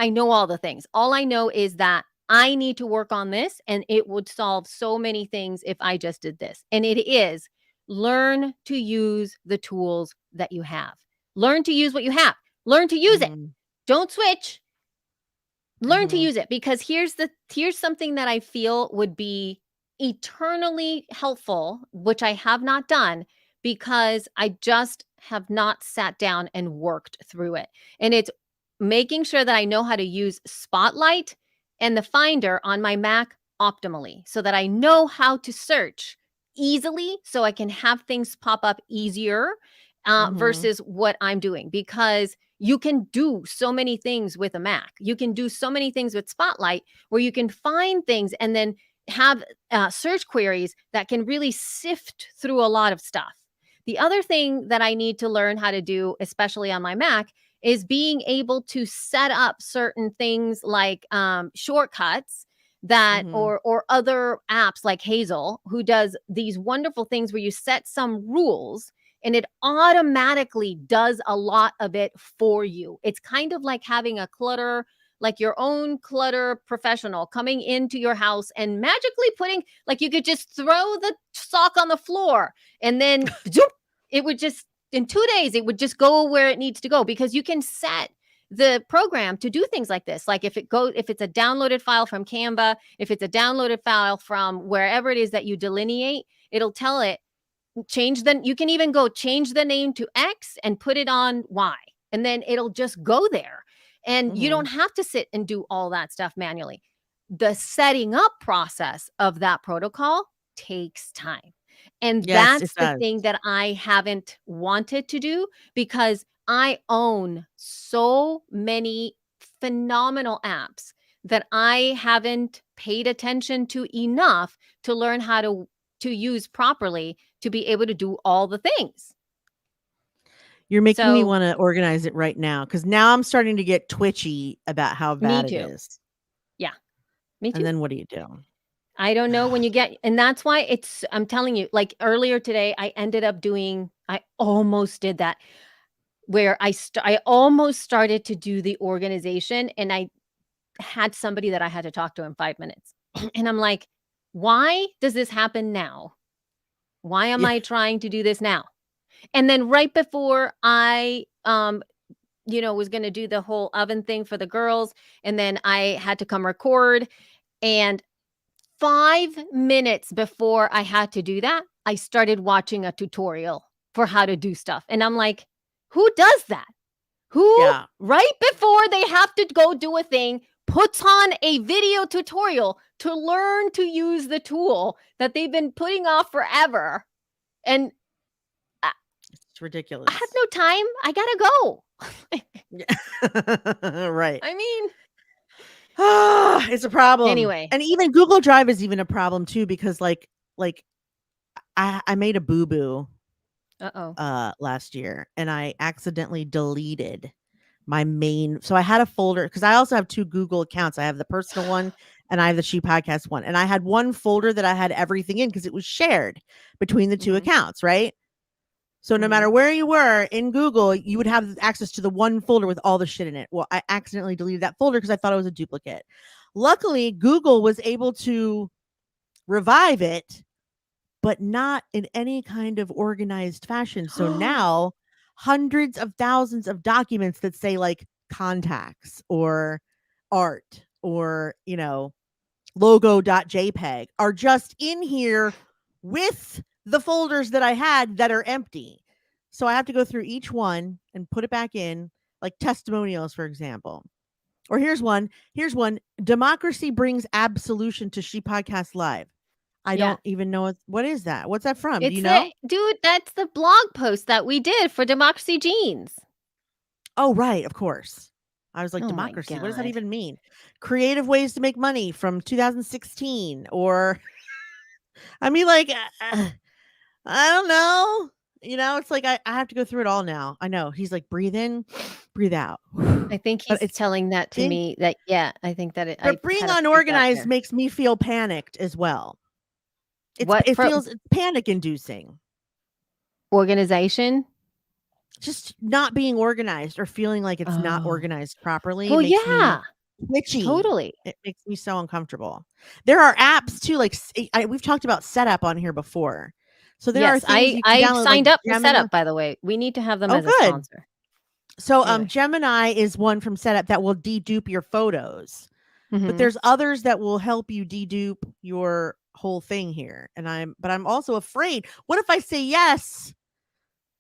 know all the things. All I know is that I need to work on this, and it would solve so many things if I just did this. And it is learn to use the tools that you have. Learn to use what you have. Learn to use it. Don't switch. Learn to use it, because here's something that I feel would be eternally helpful, which I have not done because I just have not sat down and worked through it. And it's making sure that I know how to use Spotlight and the Finder on my Mac optimally, so that I know how to search easily, so I can have things pop up easier versus what I'm doing. Because you can do so many things with a Mac. You can do so many things with Spotlight where you can find things and then have search queries that can really sift through a lot of stuff. The other thing that I need to learn how to do, especially on my Mac, is being able to set up certain things like shortcuts that or other apps like Hazel, who does these wonderful things where you set some rules and it automatically does a lot of it for you. It's kind of like having a clutter, like your own clutter professional coming into your house and magically putting, like you could just throw the sock on the floor and then zoop, it would just, in 2 days, it would just go where it needs to go, because you can set the program to do things like this. Like if it's a downloaded file from Canva, if it's a downloaded file from wherever it is that you delineate, it'll tell it, you can even go change the name to X and put it on Y, and then it'll just go there. And you don't have to sit and do all that stuff manually. The setting up process of that protocol takes time. And that's the thing that I haven't wanted to do, because I own so many phenomenal apps that I haven't paid attention to enough to learn how to use properly to be able to do all the things. You're making me want to organize it right now, because now I'm starting to get twitchy about how bad it is. Yeah, me too. And then what do you do? I don't know when you get, and that's why I'm telling you, like earlier today, I almost did that, where I almost started to do the organization, and I had somebody that I had to talk to in 5 minutes. And I'm like, why does this happen now? Why am I trying to do this now? And then right before I, was going to do the whole oven thing for the girls, and then I had to come record, and 5 minutes before I had to do that, I started watching a tutorial for how to do stuff. And I'm like, who does that? Right before they have to go do a thing, puts on a video tutorial to learn to use the tool that they've been putting off forever. And it's ridiculous. I have no time. I gotta go. Right. I mean, it's a problem. Anyway. And even Google Drive is even a problem too, because like I made a boo-boo last year, and I accidentally deleted my main. So I had a folder, because I also have 2 Google accounts. I have the personal one and I have the She Podcast one. And I had one folder that I had everything in, because it was shared between the 2 accounts, right? So no matter where you were in Google, you would have access to the one folder with all the shit in it. Well, I accidentally deleted that folder because I thought it was a duplicate. Luckily, Google was able to revive it, but not in any kind of organized fashion. So now hundreds of thousands of documents that say like contacts or art or, logo.jpg are just in here with the folders that I had that are empty. So I have to go through each one and put it back in, like testimonials, for example. Or here's one. Democracy brings absolution to She Podcast Live. I don't even know what is that? What's that from? Do you know? Dude, that's the blog post that we did for Democracy Jeans. Oh, right. Of course. I was like, democracy. What does that even mean? Creative ways to make money from 2016. Or, I mean, like, I don't know. It's like I have to go through it all now. I know. He's like, breathe in, breathe out. I think he's telling that to me that, I think that it. But being unorganized makes me feel panicked as well. It feels panic inducing. Organization? Just not being organized or feeling like it's not organized properly. Well, makes me twitchy. Totally. It makes me so uncomfortable. There are apps too, like we've talked about Setup on here before. So there are things I signed up for Setup, by the way. We need to have them as a sponsor. So Gemini is one from Setup that will dedupe your photos. But there's others that will help you dedupe your whole thing here. And I'm also afraid. What if I say yes,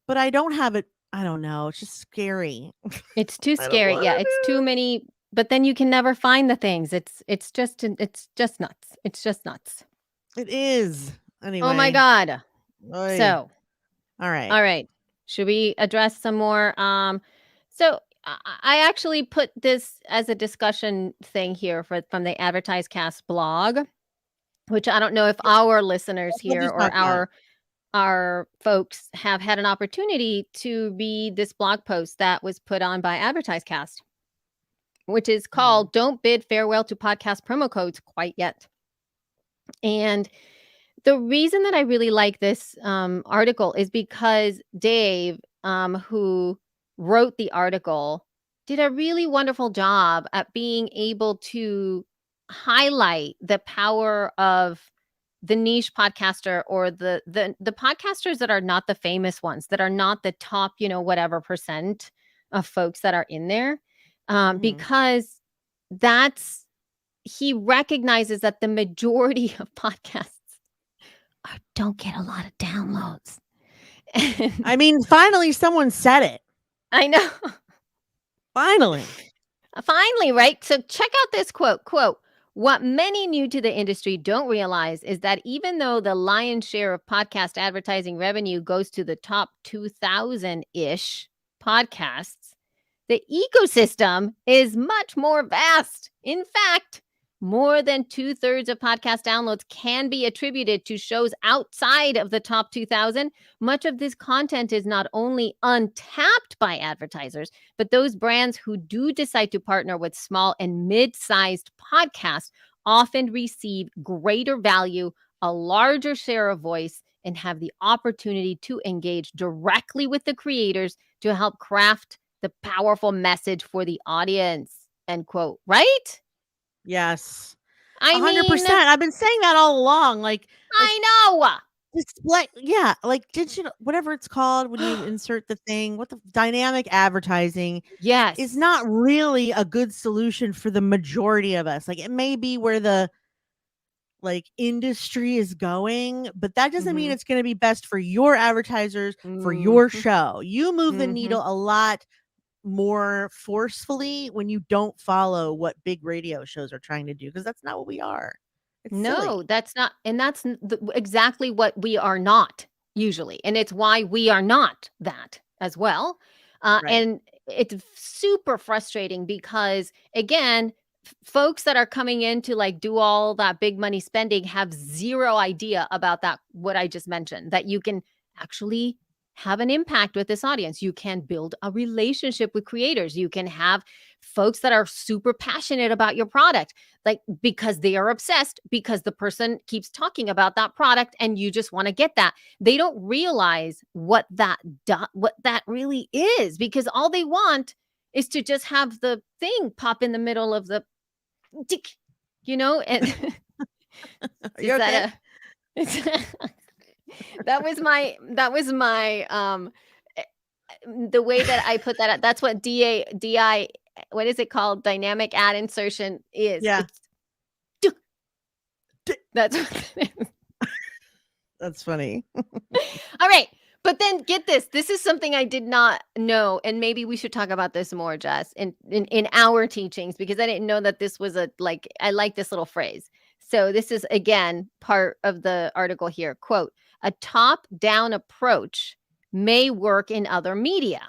but I don't have it? I don't know. It's just scary. It's too scary. Yeah, it's too many. But then you can never find the things. It's just nuts. It's just nuts. It is. Anyway. Oh my God. Oy. So, all right. Should we address some more? So I actually put this as a discussion thing here from the Advertise Cast blog, which I don't know if our listeners here or our our folks have had an opportunity to read this blog post that was put on by AdvertiseCast, which is called Don't Bid Farewell to Podcast Promo Codes Quite Yet. And the reason that I really like this article is because Dave, who wrote the article, did a really wonderful job at being able to highlight the power of the niche podcaster, or the podcasters that are not the famous ones, that are not the top, whatever percent of folks that are in there, because he recognizes that the majority of podcasts don't get a lot of downloads. I mean, finally, someone said it. I know. Finally, right? So check out this quote. What many new to the industry don't realize is that even though the lion's share of podcast advertising revenue goes to the top 2,000-ish podcasts, the ecosystem is much more vast. In fact, more than 2/3 of podcast downloads can be attributed to shows outside of the top 2,000. Much of this content is not only untapped by advertisers, but those brands who do decide to partner with small and mid-sized podcasts often receive greater value, a larger share of voice, and have the opportunity to engage directly with the creators to help craft the powerful message for the audience. End quote. Right? Yes. 100%. I've been saying that all along. I know. Display, yeah, digital, whatever it's called when you insert the thing, what the dynamic advertising, yes, is not really a good solution for the majority of us. It may be where the industry is going, but that doesn't mean it's going to be best for your advertisers, for your show. You move the needle a lot more forcefully when you don't follow what big radio shows are trying to do, because that's not what we are. It's silly. That's not, and that's exactly what we are not usually, and it's why we are not that as well. Right. And it's super frustrating because, again, folks that are coming in to do all that big money spending have zero idea about that, what I just mentioned, that you can actually have an impact with this audience. You can build a relationship with creators. You can have folks that are super passionate about your product, because they are obsessed, because the person keeps talking about that product and you just want to get that. They don't realize what that really is, because all they want is to just have the thing pop in the middle of the tick, and You're okay? That was my the way that I put that out. That's what DI, what is it called? Dynamic ad insertion is. Yeah. That's what it is. That's funny. All right. But then get this. This is something I did not know. And maybe we should talk about this more, Jess, in our teachings, because I didn't know that this was I like this little phrase. So this is, again, part of the article here. Quote, a top-down approach may work in other media,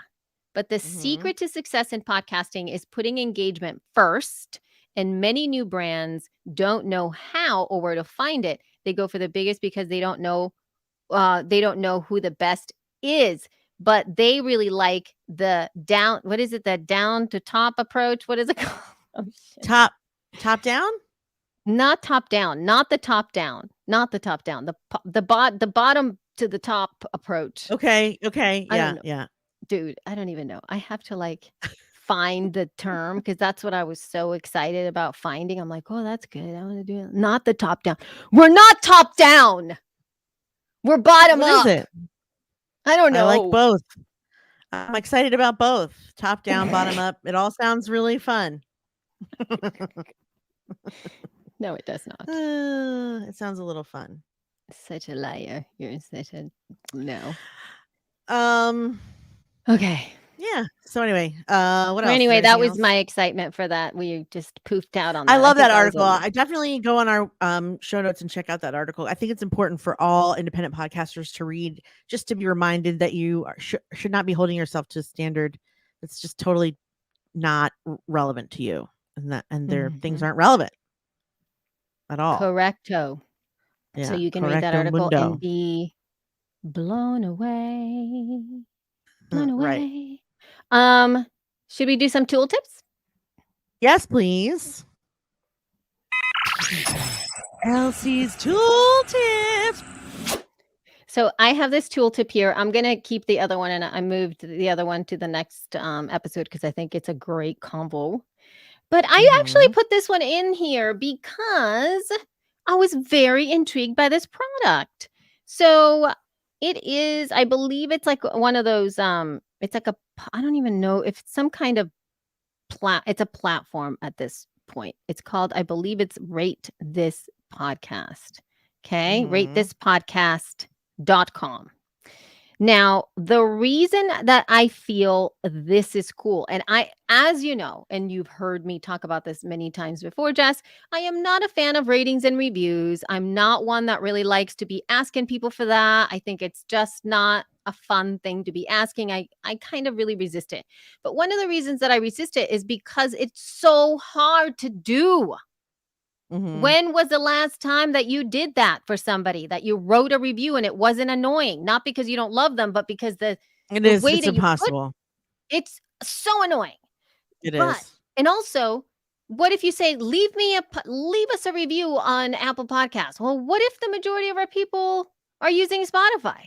but the secret to success in podcasting is putting engagement first, and many new brands don't know how or where to find it. They go for the biggest because they don't know who the best is, but they really like the down. What is it? The down to top approach. What is it called? Oh, top down? Not top down. Not the top down. Not the top down. The bottom to the top approach. Okay. Yeah. Dude, I don't even know. I have to find the term, because that's what I was so excited about finding. I'm like, oh, that's good. I want to do it. Not the top down. We're not top down. We're bottom up. What is it? I don't know. I like both. I'm excited about both. Top down, bottom up. It all sounds really fun. No, it does not. It sounds a little fun. Such a liar. You're such a no. Okay. Yeah. So anyway, what else? Anyway, that was my excitement for that. We just poofed out on that. I love that article. I definitely go on our show notes and check out that article. I think it's important for all independent podcasters to read, just to be reminded that you should not be holding yourself to a standard that's just totally not relevant to you, and their things aren't relevant at all. Correcto. Yeah, so you can read that article in the Blown away. Blown Right. away. Should we do some tool tips? Yes, please. Elsie's tool tips. So I have this tool tip here. I'm going to keep the other one, and I moved the other one to the next episode because I think it's a great combo. But I actually put this one in here because I was very intrigued by this product. So it is, I believe it's like one of those, it's like I don't even know if it's some kind of it's a platform at this point. It's called, I believe it's Rate This Podcast. Okay. RateThisPodcast.com. Now, the reason that I feel this is cool, and as you know, and you've heard me talk about this many times before, Jess, I am not a fan of ratings and reviews. I'm not one that really likes to be asking people for that. I think it's just not a fun thing to be asking. I kind of really resist it. But one of the reasons that I resist it is because it's so hard to do. When was the last time that you did that for somebody, that you wrote a review and it wasn't annoying? Not because you don't love them, but because the way it's that impossible. It's so annoying. It is. And also, what if you say, leave us a review on Apple Podcasts? Well, what if the majority of our people are using Spotify?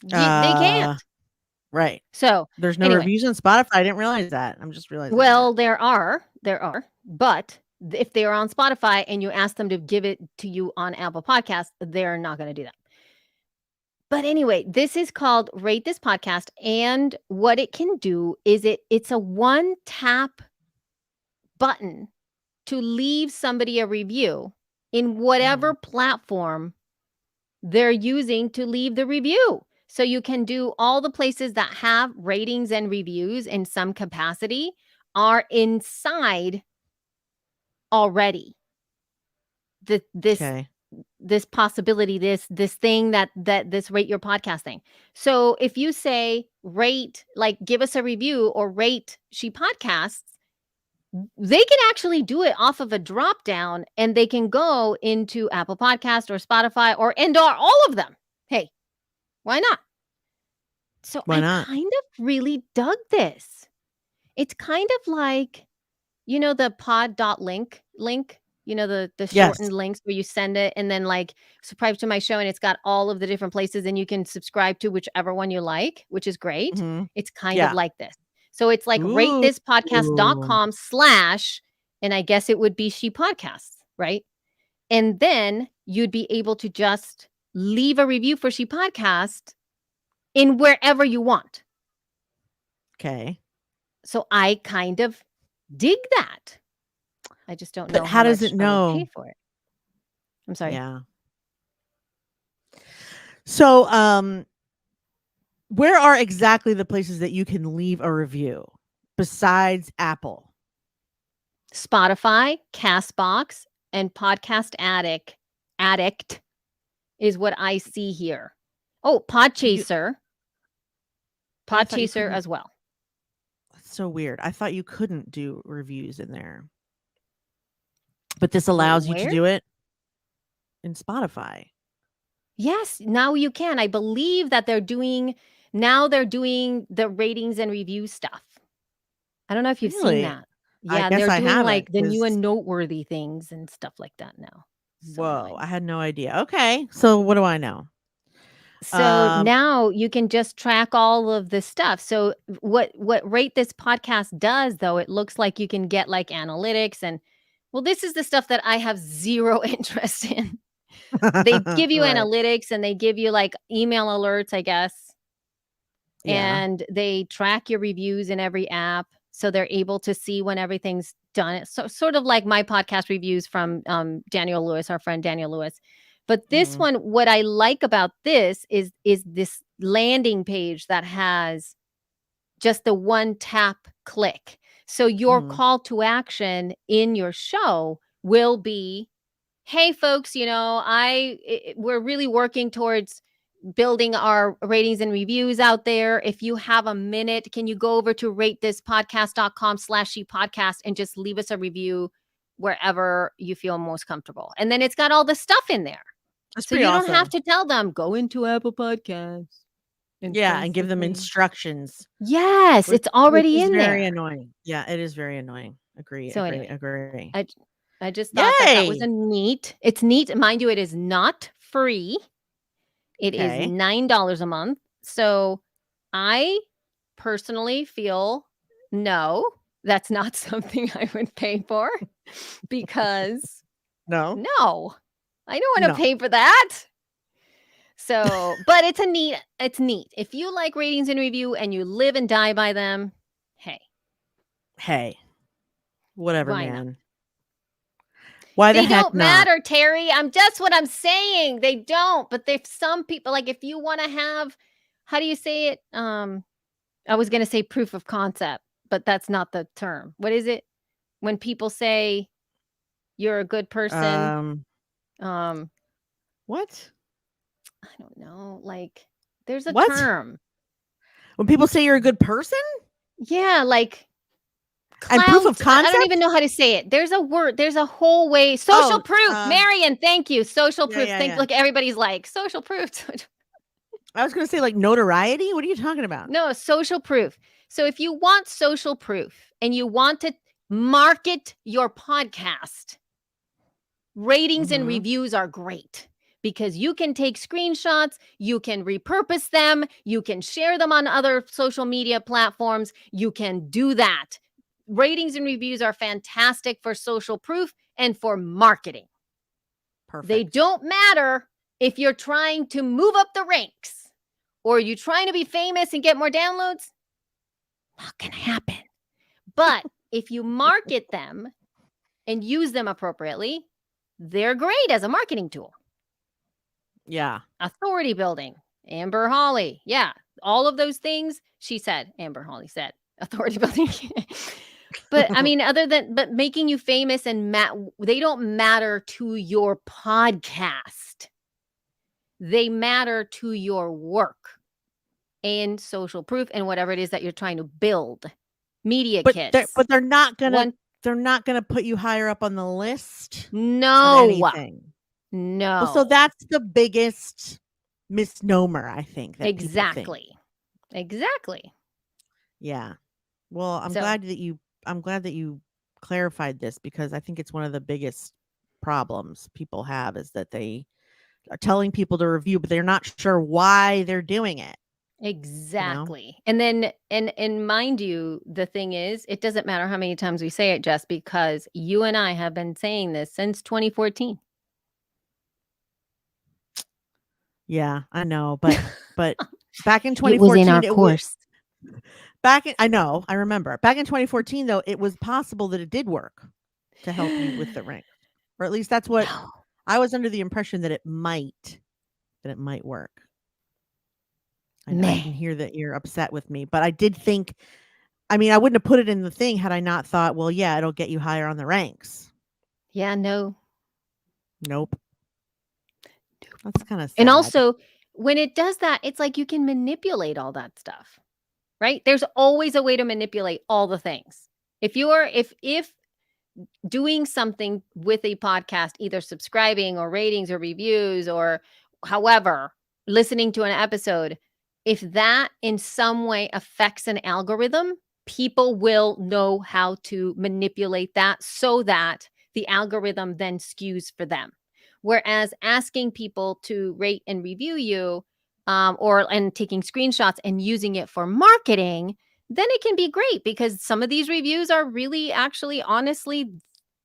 They can't. Right. So there's no reviews on Spotify. I didn't realize that. I'm just realizing. Well, there are, but if they are on Spotify and you ask them to give it to you on Apple Podcasts, they're not going to do that. But anyway, this is called Rate This Podcast, and what it can do is it's a one tap button to leave somebody a review in whatever platform they're using to leave the review. So you can do all the places that have ratings and reviews in some capacity are inside already. This possibility, this thing that this Rate Your Podcast thing. So if you say rate, like give us a review or rate She Podcasts, they can actually do it off of a drop down, and they can go into Apple Podcast or Spotify or all of them. Hey, why not? So I kind of really dug this. It's kind of like, the pod.link link, the shortened links where you send it and then like subscribe to my show, and it's got all of the different places, and you can subscribe to whichever one you like, which is great. It's kind of like this. So it's like ratethispodcast.com/ and I guess it would be She Podcasts, right? And then you'd be able to just leave a review for She Podcast in wherever you want. Okay. So I kind of dig that. I just don't know. But how does it know? Pay for it. I'm sorry. Yeah. So, where are exactly the places that you can leave a review besides Apple? Spotify, Castbox, and Podcast Addict is what I see here. Oh, Podchaser. Podchaser as well. That's so weird. I thought you couldn't do reviews in there. But this allows you to do it in Spotify. Yes, now you can. I believe that they're doing the ratings and review stuff. I don't know if you've seen that. Yeah, they're doing like the new and noteworthy things and stuff like that now. So whoa, I had no idea. Okay, so what do I know? So now you can just track all of this stuff. So what Rate This Podcast does, though, it looks like you can get like analytics and, well, this is the stuff that I have zero interest in. They give you analytics, and they give you like email alerts, I guess. Yeah. And they track your reviews in every app, so they're able to see when everything's done. So sort of like my podcast reviews from Daniel Lewis, our friend Daniel Lewis. But this one, what I like about this is this landing page that has just the one tap click. So your call to action in your show will be, hey folks, we're really working towards building our ratings and reviews out there. If you have a minute, can you go over to ratethispodcast.com/She Podcast and just leave us a review wherever you feel most comfortable. And then it's got all the stuff in there. That's So pretty you awesome. don't have to tell them, go into Apple Podcasts. And give them instructions. Yes, it's already in there. Very annoying. Yeah, it is very annoying. Agree. I just thought that was neat. It's neat. Mind you, it is not free. It is $9 a month. So I personally feel no, that's not something I would pay for because no, I don't want to pay for that. So, but it's neat. If you like ratings and review and you live and die by them, hey, whatever, why man. Not? Why the they heck don't not? matter, Terry. I'm just what I'm saying. They don't. But if some people, like, if you want to have, how do you say it? I was going to say proof of concept, but that's not the term. What is it? When people say you're a good person. What? I don't know. Like, there's a term. When people say you're a good person? Yeah, like clout. And proof of concept? I don't even know how to say it. There's a word. There's a whole way. Social proof. Marion, thank you. Social proof. Look, everybody's like, social proof. I was going to say like notoriety. What are you talking about? No, social proof. So if you want social proof and you want to market your podcast, ratings and reviews are great. Because you can take screenshots, you can repurpose them, you can share them on other social media platforms. You can do that. Ratings and reviews are fantastic for social proof and for marketing. Perfect. They don't matter if you're trying to move up the ranks or you're trying to be famous and get more downloads. Not going to happen. But if you market them and use them appropriately, they're great as a marketing tool. Yeah. Authority building. Amber Holly. Yeah. All of those things. She said, Amber Holly said, authority building. But I mean, but making you famous and they don't matter to your podcast. They matter to your work and social proof and whatever it is that you're trying to build. Media kits. But they're not gonna put you higher up on the list. No. No. Well, so that's the biggest misnomer, I think. That exactly. Yeah. Well, I'm glad that you clarified this because I think it's one of the biggest problems people have is that they are telling people to review, but they're not sure why they're doing it. Exactly. You know? And then, and mind you, the thing is, it doesn't matter how many times we say it, Jess, because you and I have been saying this since 2014. Yeah, I know, but back in 2014, it was in our course. I remember. Back in 2014, though, it was possible that it did work to help you with the rank, or at least that's what I was under the impression that it might work. I can hear that you're upset with me, but I did think. I mean, I wouldn't have put it in the thing had I not thought, well, yeah, it'll get you higher on the ranks. Yeah. No. Nope. That's kind of sad. And also, when it does that, it's like you can manipulate all that stuff, right? There's always a way to manipulate all the things. If doing something with a podcast, either subscribing or ratings or reviews or however, listening to an episode, if that in some way affects an algorithm, people will know how to manipulate that so that the algorithm then skews for them. Whereas asking people to rate and review you and taking screenshots and using it for marketing, then it can be great because some of these reviews are really actually honestly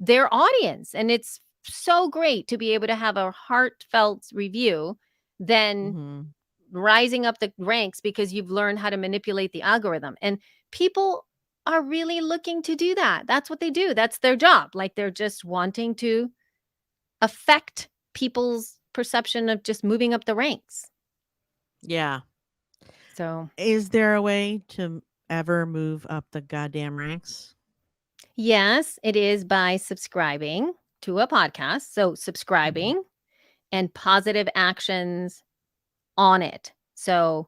their audience. And it's so great to be able to have a heartfelt review than rising up the ranks because you've learned how to manipulate the algorithm. And people are really looking to do that. That's what they do. That's their job. Like they're just wanting to affect people's perception of just moving up the ranks. Yeah. So is there a way to ever move up the goddamn ranks? Yes, it is by subscribing to a podcast. So subscribing and positive actions on it. So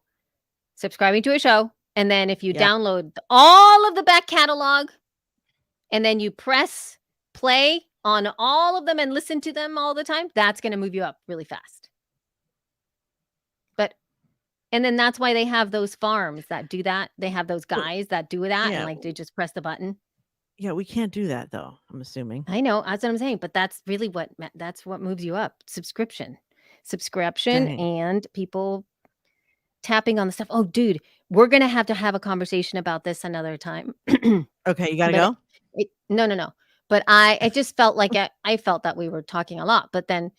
subscribing to a show. And then if you download all of the back catalog and then you press play on all of them and listen to them all the time, that's going to move you up really fast. And then that's why they have those farms that do that. They have those guys that do that, and like they just press the button. Yeah, we can't do that though, I'm assuming. I know, that's what I'm saying, but that's really what moves you up. Subscription, Dang. and people tapping on the stuff. Oh, dude, we're gonna have to have a conversation about this another time. Okay, you gotta go. No. But I just felt like I felt that we were talking a lot. But then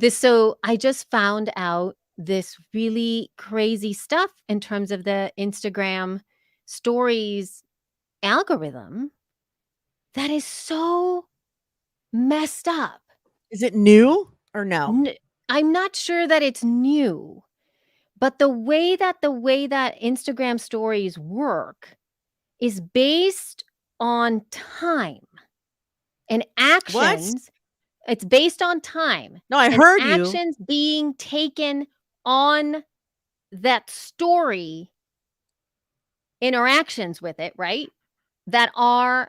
so I just found out this really crazy stuff in terms of the Instagram stories algorithm that is so messed up. Is it new or no? I'm not sure that it's new, but the way that Instagram stories work is based on time and actions. What? It's based on time. No, I heard you. Actions being taken on that story, interactions with it, right? That are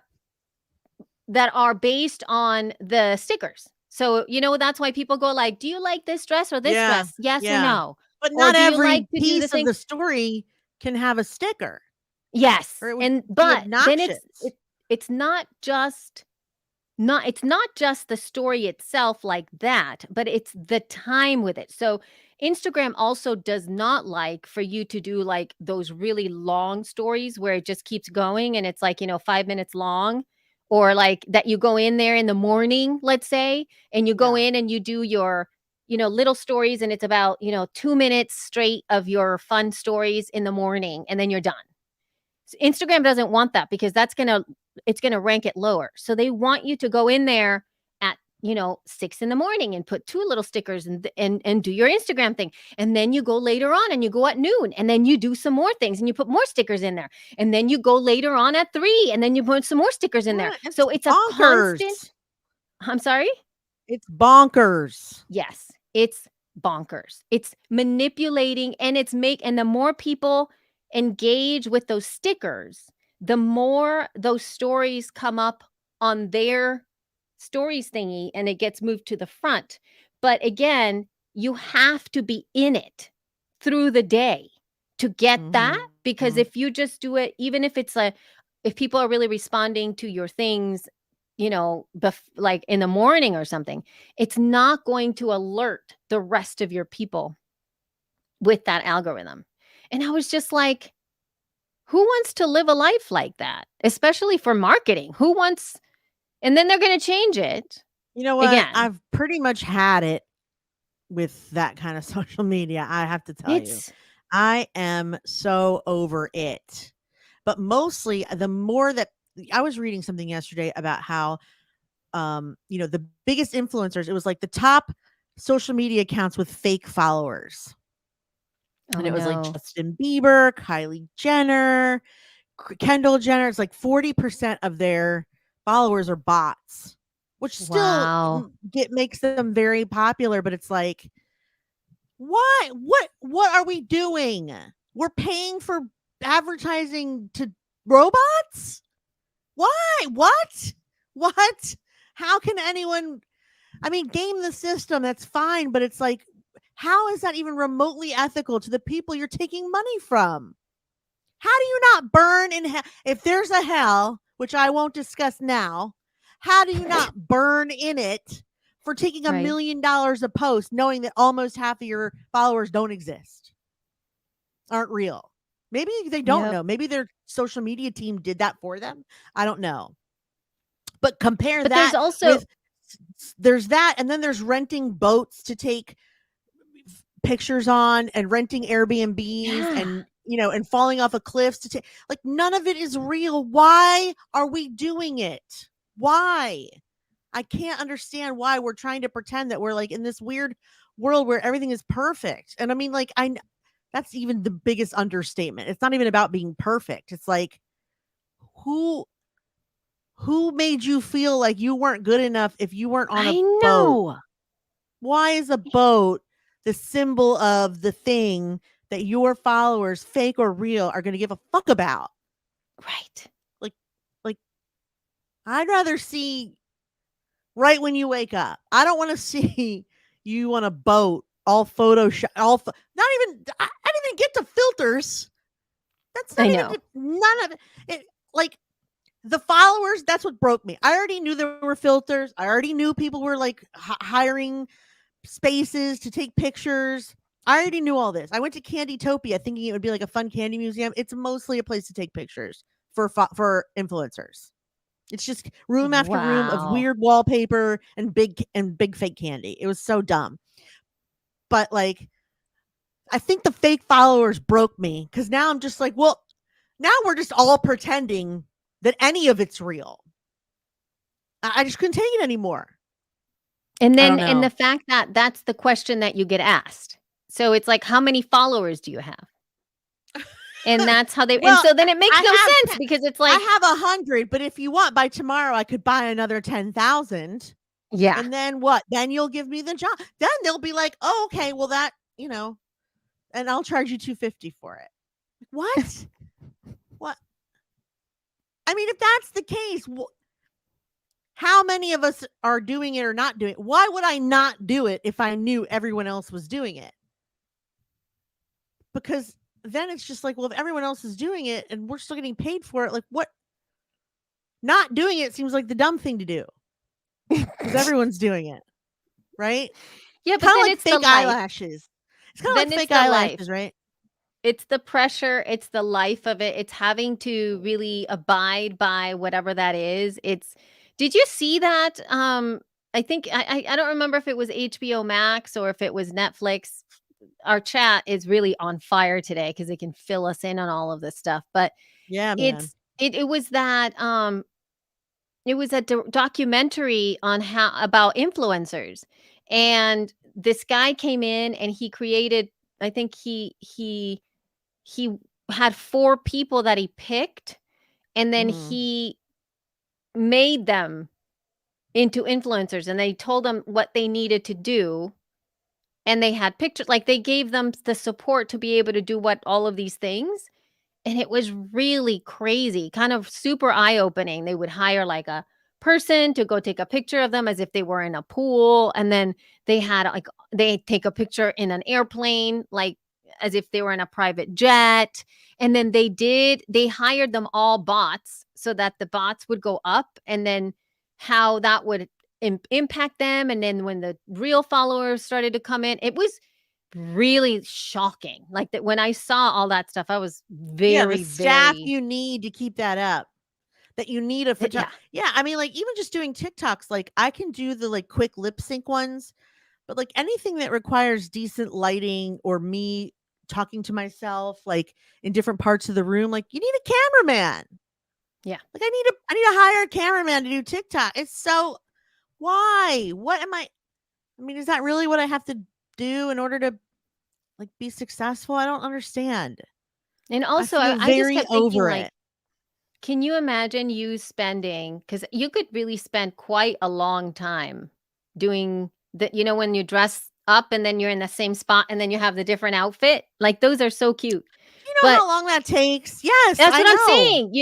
based on the stickers. So, that's why people go like, "Do you like this dress or this dress? Yes or no?" But Or not do you every like to do piece the of thing? the story can have a sticker. Yes. Or it would And be but then obnoxious. it's not just the story itself like that, but it's the time with it. So Instagram also does not like for you to do like those really long stories where it just keeps going and it's like, 5 minutes long, or like that you go in there in the morning, let's say, and you go in and you do your, little stories, and it's about, 2 minutes straight of your fun stories in the morning, and then you're done. So Instagram doesn't want that because it's gonna rank it lower. So they want you to go in there at 6 in the morning and put 2 little stickers and do your Instagram thing. And then you go later on and you go at noon and then you do some more things and you put more stickers in there. And then you go later on at 3 and then you put some more stickers in there. So it's a constant. I'm sorry? It's bonkers. Yes, it's bonkers. It's manipulating, and and the more people engage with those stickers, the more those stories come up on their stories thingy and it gets moved to the front. But again, you have to be in it through the day to get that, because if you just do it, even if if people are really responding to your things, like in the morning or something, it's not going to alert the rest of your people with that algorithm. And I was just like, who wants to live a life like that? Especially for marketing. Who wants? And then they're going to change it. You know what? Again. I've pretty much had it with that kind of social media. I have to tell you, I am so over it. But mostly the more that I was reading something yesterday about how, the biggest influencers, it was like the top social media accounts with fake followers. And it was like Justin Bieber, Kylie Jenner, Kendall Jenner. It's like 40% of their followers are bots, which still makes them very popular. But it's like, why? What are we doing? We're paying for advertising to robots? Why? What? How can anyone? I mean, game the system, that's fine, but it's like, how is that even remotely ethical to the people you're taking money from? How do you not burn in hell? If there's a hell, which I won't discuss now, how do you not burn in it for taking $1 million a post, knowing that almost half of your followers don't exist, aren't real? Maybe they don't know. Maybe their social media team did that for them. I don't know. But compare that. There's also there's that, and then there's renting boats to take pictures on, and renting Airbnbs, and and falling off of cliffs to take. Like, none of it is real. Why are we doing it? Why? I can't understand why we're trying to pretend that we're like in this weird world where everything is perfect. And I mean, like, that's even the biggest understatement. It's not even about being perfect. It's like, who made you feel like you weren't good enough if you weren't on a boat? Why is a boat the symbol of the thing that your followers, fake or real, are going to give a fuck about? Right. Like, I'd rather see right when you wake up. I don't want to see you on a boat all Photoshop, not even, I didn't even get to filters. That's not even, none of it. Like, the followers, that's what broke me. I already knew there were filters. I already knew people were like hiring spaces to take pictures. I already knew all this. I went to Candytopia thinking it would be like a fun candy museum. It's mostly a place to take pictures for influencers. It's just room after room of weird wallpaper and big fake candy. It was so dumb. But like, I think the fake followers broke me because now I'm just like, well, now we're just all pretending that any of it's real. I just couldn't take it anymore. And then, and the fact that that's the question that you get asked. So it's like, how many followers do you have? And that's how they, and so then it makes no sense because it's like, I have 100, but if you want, by tomorrow, I could buy another 10,000. Yeah. And then what? Then you'll give me the job. Then they'll be like, oh, okay, well that, and I'll charge you $250 for it. What? What? I mean, if that's the case, how many of us are doing it or not doing it? Why would I not do it if I knew everyone else was doing it? Because then it's just like, well, if everyone else is doing it and we're still getting paid for it, like what? Not doing it seems like the dumb thing to do. Because everyone's doing it. Right? Yeah, but then like it's fake the eyelashes. It's kind of like fake eyelashes, right? It's the pressure. It's the life of it. It's having to really abide by whatever that is. Did you see that? I think, I don't remember if it was HBO Max or if it was Netflix. Our chat is really on fire today because it can fill us in on all of this stuff. But yeah, man. It was that, it was a documentary on about influencers, and this guy came in and he created, I think he had 4 people that he picked, and then he made them into influencers, and they told them what they needed to do, and they had pictures, like they gave them the support to be able to do all of these things. And it was really crazy, kind of super eye-opening. They would hire like a person to go take a picture of them as if they were in a pool. And then they take a picture in an airplane, like as if they were in a private jet. And then they hired them all bots so that the bots would go up, and then how that would impact them. And then when the real followers started to come in, it was really shocking. Like that, when I saw all that stuff, I was the staff you need to keep that up. That you need a photographer. Yeah, I mean, like even just doing TikToks, like I can do the like quick lip sync ones, but like anything that requires decent lighting or me talking to myself, like in different parts of the room, like you need a cameraman. Yeah, like I need to hire a cameraman to do TikTok. It's so why? What am I mean, is that really what I have to do in order to like be successful? I don't understand. And also, I just kept thinking, like, can you imagine you spending, because you could really spend quite a long time doing that, when you dress up and then you're in the same spot and then you have the different outfit, like those are so cute. You know how long that takes? Yes, that's what I'm saying.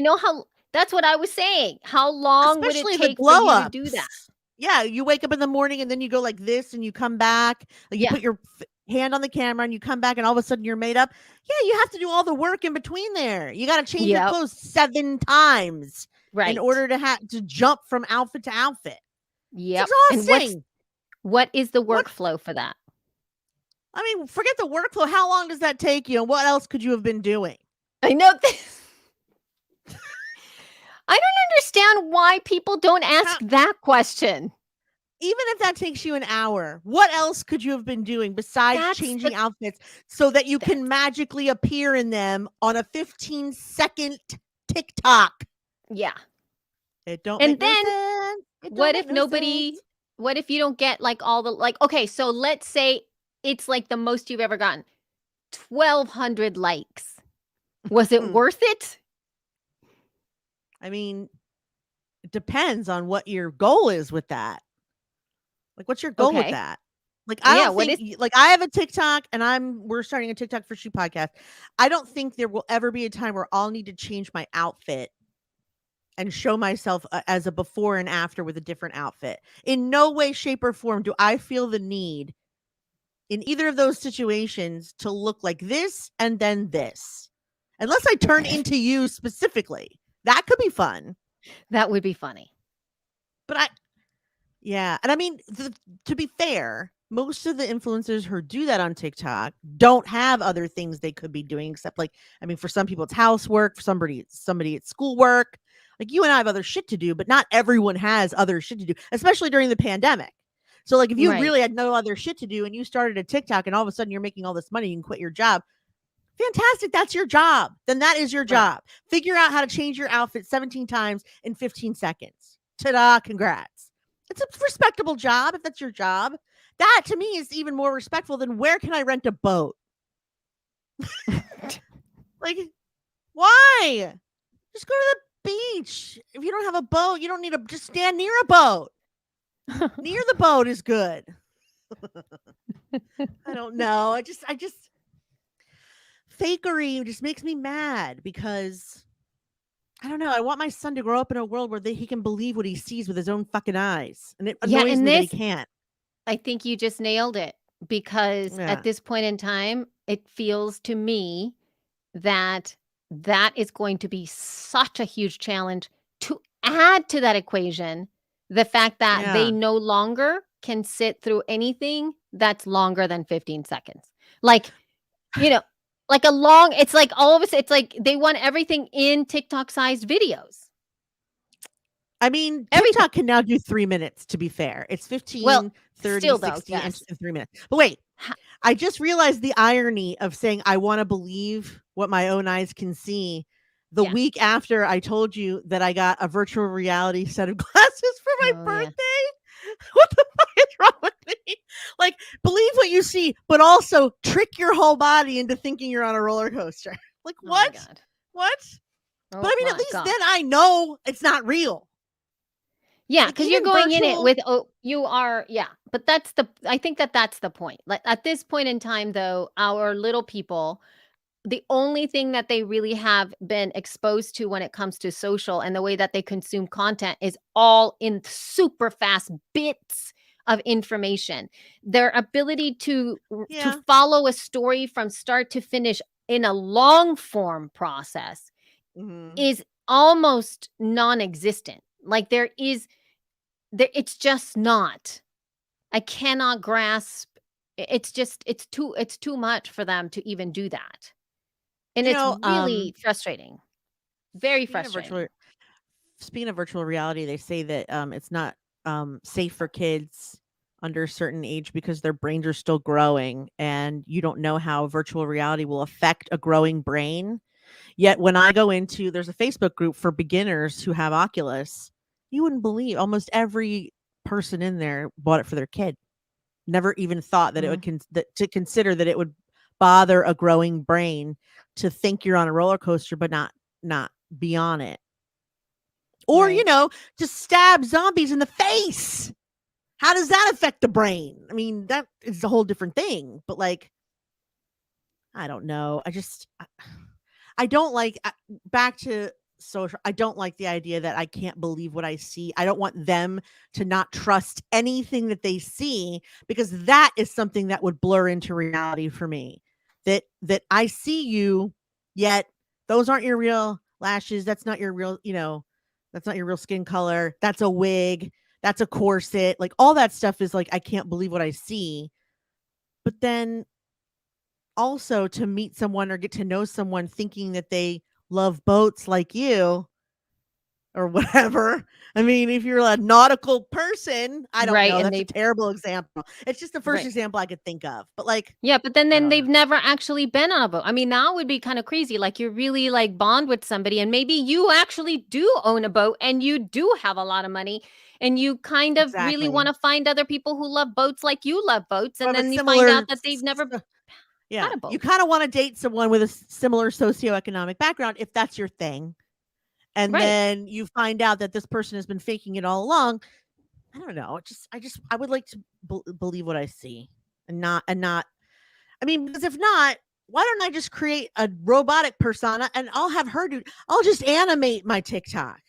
That's what I was saying. How long would it take for you to do that? Yeah, you wake up in the morning and then you go like this and you come back. Like you put your hand on the camera and you come back and all of a sudden you're made up. Yeah, you have to do all the work in between there. You got to change your clothes 7 times in order to jump from outfit to outfit. Yeah. It's exhausting. And what is the workflow for that? I mean, forget the workflow. How long does that take you? And what else could you have been doing? I know this. I don't understand why people don't ask that question. Even if that takes you an hour, what else could you have been doing besides changing outfits so that you can magically appear in them on a 15-second TikTok? Yeah. It don't and make then no sense. What if you don't get like all the, like, okay, so let's say it's like the most you've ever gotten, 1,200 likes. Was it worth it? I mean, it depends on what your goal is with that. Like, what's your goal with that? Like, I don't think, like, I have a TikTok and we're starting a TikTok for Shoe Podcast. I don't think there will ever be a time where I'll need to change my outfit and show myself as a before and after with a different outfit. In no way, shape, or form do I feel the need in either of those situations to look like this and then this. Unless I turn into you specifically. That could be fun. That would be funny. But yeah. And I mean, to be fair, most of the influencers who do that on TikTok don't have other things they could be doing except like, I mean, for some people it's housework, for somebody at schoolwork. Like you and I have other shit to do, but not everyone has other shit to do, especially during the pandemic. So like if you really had no other shit to do and you started a TikTok and all of a sudden you're making all this money, you can quit your job. Fantastic. That's your job. Then that is your job. Figure out how to change your outfit 17 times in 15 seconds. Ta-da. Congrats. It's a respectable job if that's your job. That to me is even more respectful than where can I rent a boat? Like, why? Just go to the beach. If you don't have a boat, you don't need to just stand near a boat. Near the boat is good. I don't know. I just fakery just makes me mad because I don't know. I want my son to grow up in a world where he can believe what he sees with his own fucking eyes. And it annoys me that he can't. I think you just nailed it because at this point in time, it feels to me that is going to be such a huge challenge to add to that equation. The fact that they no longer can sit through anything that's longer than 15 seconds. Like, like it's like all of us, it's like they want everything in TikTok sized videos. I mean, TikTok can now do 3 minutes, to be fair. It's 15, 30, still 60, and 3 minutes. But wait, I just realized the irony of saying I want to believe what my own eyes can see the week after I told you that I got a virtual reality set of glasses for my birthday. Yeah. What the fuck is wrong with me? Like, believe what you see, but also trick your whole body into thinking you're on a roller coaster. Like, what? What? Oh, but I mean, at least then I know it's not real. Yeah, because you're going in it with, you are, but I think that's the point. Like at this point in time, though, our little people, the only thing that they really have been exposed to when it comes to social and the way that they consume content is all in super fast bits of information. Their ability to follow a story from start to finish in a long form process is almost non-existent. Like it's just not. I cannot grasp. It's too much for them to even do that. And it's really frustrating. Very frustrating. Speaking of virtual reality, they say that it's not safe for kids under a certain age because their brains are still growing and you don't know how virtual reality will affect a growing brain. Yet when I go there's a Facebook group for beginners who have Oculus. You wouldn't believe almost every person in there bought it for their kid. Never even thought that it would to consider that it would bother a growing brain to think you're on a roller coaster, but not be on it. Or, to stab zombies in the face. How does that affect the brain? I mean, that is a whole different thing. But like, I don't know. I don't like back to social. I don't like the idea that I can't believe what I see. I don't want them to not trust anything that they see because that is something that would blur into reality for me. That I see you, yet those aren't your real lashes. That's not your real, that's not your real skin color. That's a wig. That's a corset. Like all that stuff is like, I can't believe what I see. But then also to meet someone or get to know someone thinking that they love boats like you or whatever. I mean, if you're a nautical person, I don't know. That's a terrible example. It's just the first example I could think of. But like, but then they've never actually been on a boat. I mean, that would be kind of crazy. Like you really like bond with somebody and maybe you actually do own a boat and you do have a lot of money and you kind of really want to find other people who love boats like you love boats. And then you find out that they've never had a boat. You kind of want to date someone with a similar socioeconomic background if that's your thing. And then you find out that this person has been faking it all along. I don't know. I would like to believe what I see and not, I mean, because if not, why don't I just create a robotic persona and I'll have her I'll just animate my TikTok.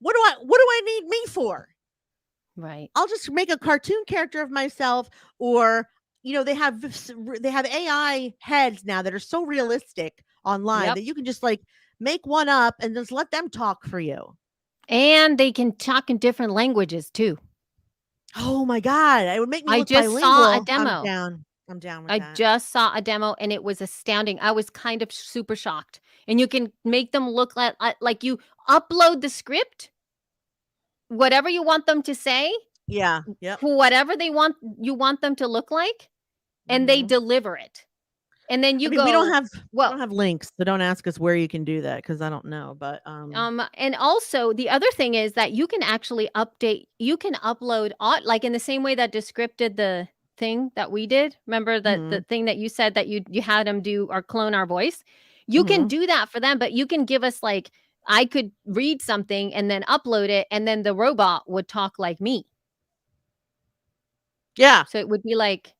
What do I need me for? Right. I'll just make a cartoon character of myself or they have AI heads now that are so realistic online that you can just like make one up and just let them talk for you. And they can talk in different languages too. Oh my God. It would make me look just bilingual. saw a demo. I'm down with I that. just saw a demo and it was astounding. I was kind of super shocked. And you can make them look like you upload the script, whatever you want them to say. Yeah. Yep. Whatever you want them to look like, and they deliver it. And then you go. We don't have links, so don't ask us where you can do that because I don't know. But and also the other thing is that you can actually upload like in the same way that Descript did the thing that we did. Remember that the thing that you said that you had them do or clone our voice. You can do that for them, but you can give us like I could read something and then upload it, and then the robot would talk like me. Yeah. So it would be like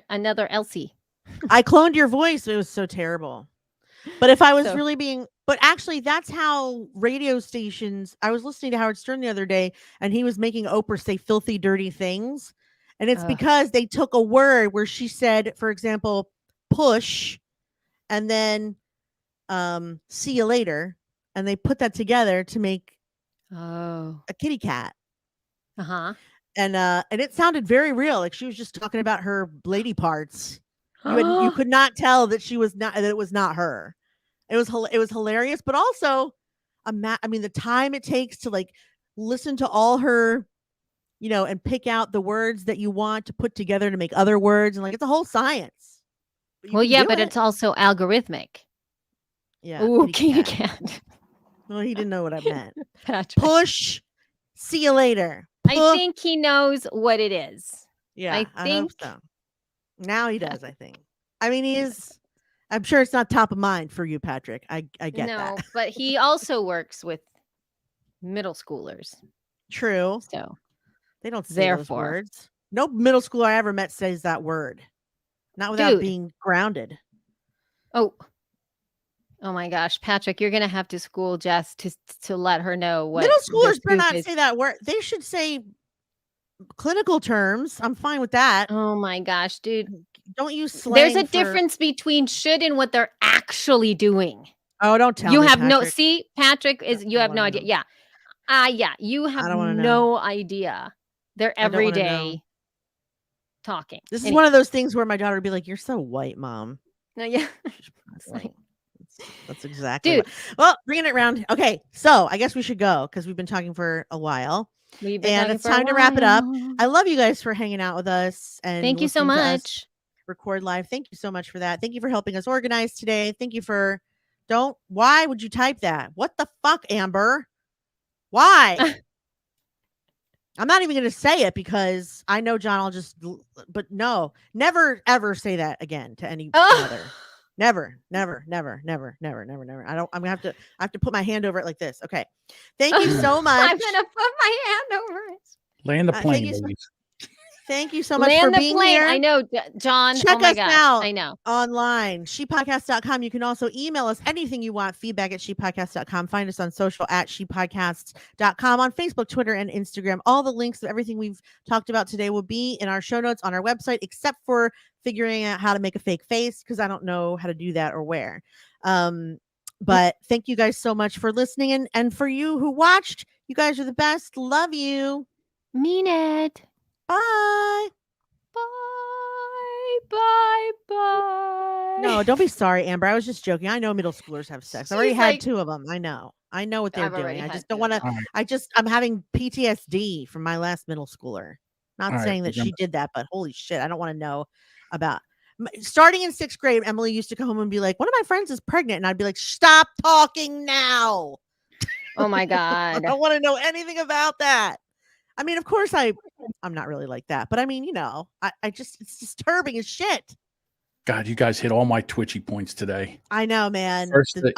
another Elsie. I cloned your voice. It was so terrible. But if I was but actually that's how radio stations, I was listening to Howard Stern the other day and he was making Oprah say filthy, dirty things. And it's because they took a word where she said, for example, push and then see you later. And they put that together to make a kitty cat. Uh-huh. And it sounded very real. Like she was just talking about her lady parts. You could not tell that it was not her. It was hilarious, but also the time it takes to like listen to all her, and pick out the words that you want to put together to make other words, and like it's a whole science. Well, yeah, but it's also algorithmic. Yeah. Ooh, kitty cat. Well, he didn't know what I meant. Patrick. Push. See you later. I think he knows what it is. Yeah, I hope so. Now he does, I think. I mean, I'm sure it's not top of mind for you, Patrick. I get that. No, but he also works with middle schoolers. True. So they don't say those words. No middle schooler I ever met says that word. Not without being grounded. Oh my gosh, Patrick, you're gonna have to school Jess to let her know what middle schoolers better not say that word. They should say clinical terms. I'm fine with that. Oh my gosh, dude. Don't use slang. There's a difference between should and what they're actually doing. Oh, don't tell me. You have Patrick. Patrick you have no idea. Yeah. Yeah, you have no idea. They're every day talking. This is one of those things where my daughter would be like, "You're so white, Mom." No, yeah. That's exactly well, bringing it around. Okay, so I guess we should go because we've been talking for a while. And it's time to wrap it up. I love you guys for hanging out with us. And thank you so much. Record live. Thank you so much for that. Thank you for helping us organize today. Thank you for why would you type that? What the fuck, Amber? Why? I'm not even going to say it because I know John but no, never ever say that again to any other. Never. I have to put my hand over it like this. Okay. Thank you so much. I'm going to put my hand over it. Land the plane, ladies. Thank you so much for being here. I know, John. Check us out. I know. Online, shepodcast.com. You can also email us anything you want, feedback@shepodcast.com. Find us on social @shepodcasts.com, on Facebook, Twitter, and Instagram. All the links of everything we've talked about today will be in our show notes on our website, except for figuring out how to make a fake face because I don't know how to do that or where. But thank you guys so much for listening. And for you who watched, you guys are the best. Love you. Mean it. Bye. Bye. No, don't be sorry, Amber. I was just joking. I know middle schoolers have sex. I already had 2 of them. I know what they're doing. I just don't want to. I'm having PTSD from my last middle schooler. Not saying that she did that, but holy shit, I don't want to know about. Starting in 6th grade, Emily used to come home and be like, "One of my friends is pregnant," and I'd be like, "Stop talking now." Oh my God. I don't want to know anything about that. I mean, of course I'm not really like that, but I mean, I just, it's disturbing as shit. God, you guys hit all my twitchy points today. I know, man. First, the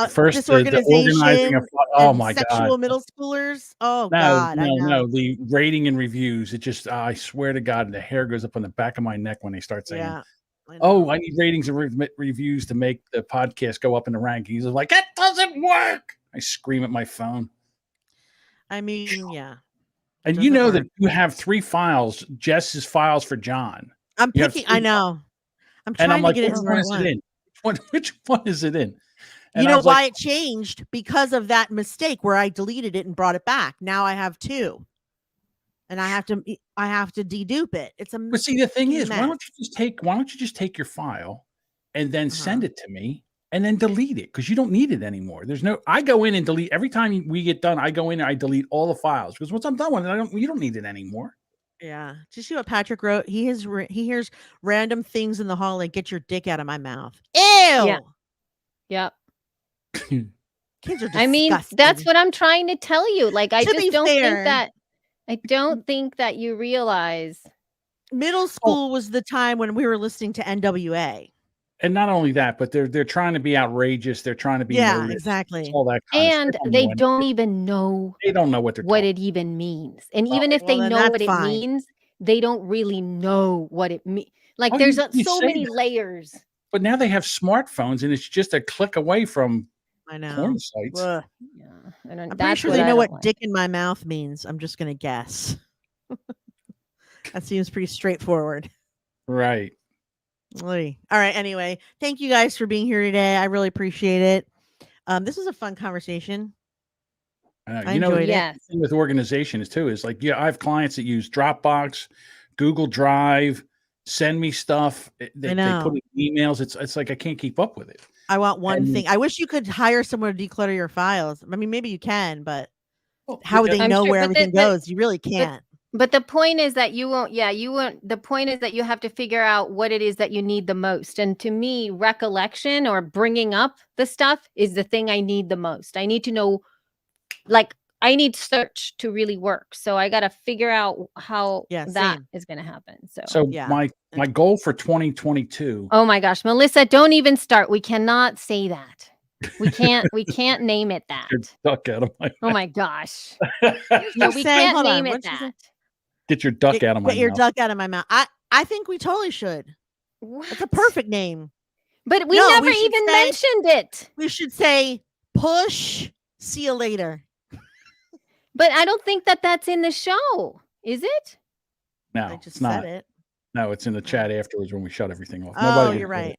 organizing of, oh my sexual God. middle schoolers. Oh no, God. No, the rating and reviews. It just, I swear to God, the hair goes up on the back of my neck when they start saying, I need ratings and reviews to make the podcast go up in the rankings. I'm like, that doesn't work. I scream at my phone. I mean, yeah. And you know that you have 3 files, Jess's files for John. I'm picking. I know. I'm trying to get it in the right one. Which one is it in? And you know why it changed? Because of that mistake where I deleted it and brought it back. Now I have 2. And I have to dedupe it. It's a But see, the thing is, why don't you just take your file and then send it to me and then delete it, because you don't need it anymore. I go in and delete every time we get done. I go in and I delete all the files, because once I'm done with it, you don't need it anymore. Yeah. Did you see what Patrick wrote? He hears random things in the hall like, "Get your dick out of my mouth." Ew. Yeah. Yep. Kids are disgusting. I mean, that's what I'm trying to tell you. Like, I just don't think that you realize middle school was the time when we were listening to NWA. And not only that, but they're trying to be outrageous. They're trying to be exactly all that kind of stuff. They don't even know. They don't know what it even means. And even if they know what it means, they don't really know what it means. Like, there's so many layers. But now they have smartphones, and it's just a click away from porn sites. Yeah, I'm pretty sure they know what "dick in my mouth" means. I'm just gonna guess. That seems pretty straightforward. Right. All right. Anyway, thank you guys for being here today. I really appreciate it. This was a fun conversation. I enjoyed it. The thing with organization is like, I have clients that use Dropbox, Google Drive, send me stuff. They put in emails. It's like I can't keep up with it. I want one thing. I wish you could hire someone to declutter your files. I mean, maybe you can, but how would they know where everything goes? You really can't. But the point is that you won't. The point is that you have to figure out what it is that you need the most. And to me, recollection or bringing up the stuff is the thing I need the most. I need to know, like, I need search to really work. So I got to figure out how that is going to happen. So my goal for 2022. Oh my gosh, Melissa, don't even start. We cannot say that. We can't name it that. Get your duck out of my mouth. Oh my gosh. No, we can't name it that. Get your duck out of my mouth. Get your duck out of my mouth. I think we totally should. It's a perfect name. But we never even mentioned it. We should say push. See you later. But I don't think that that's in the show. Is it? No, I just said it. No, it's in the chat afterwards when we shut everything off. Oh, you're right.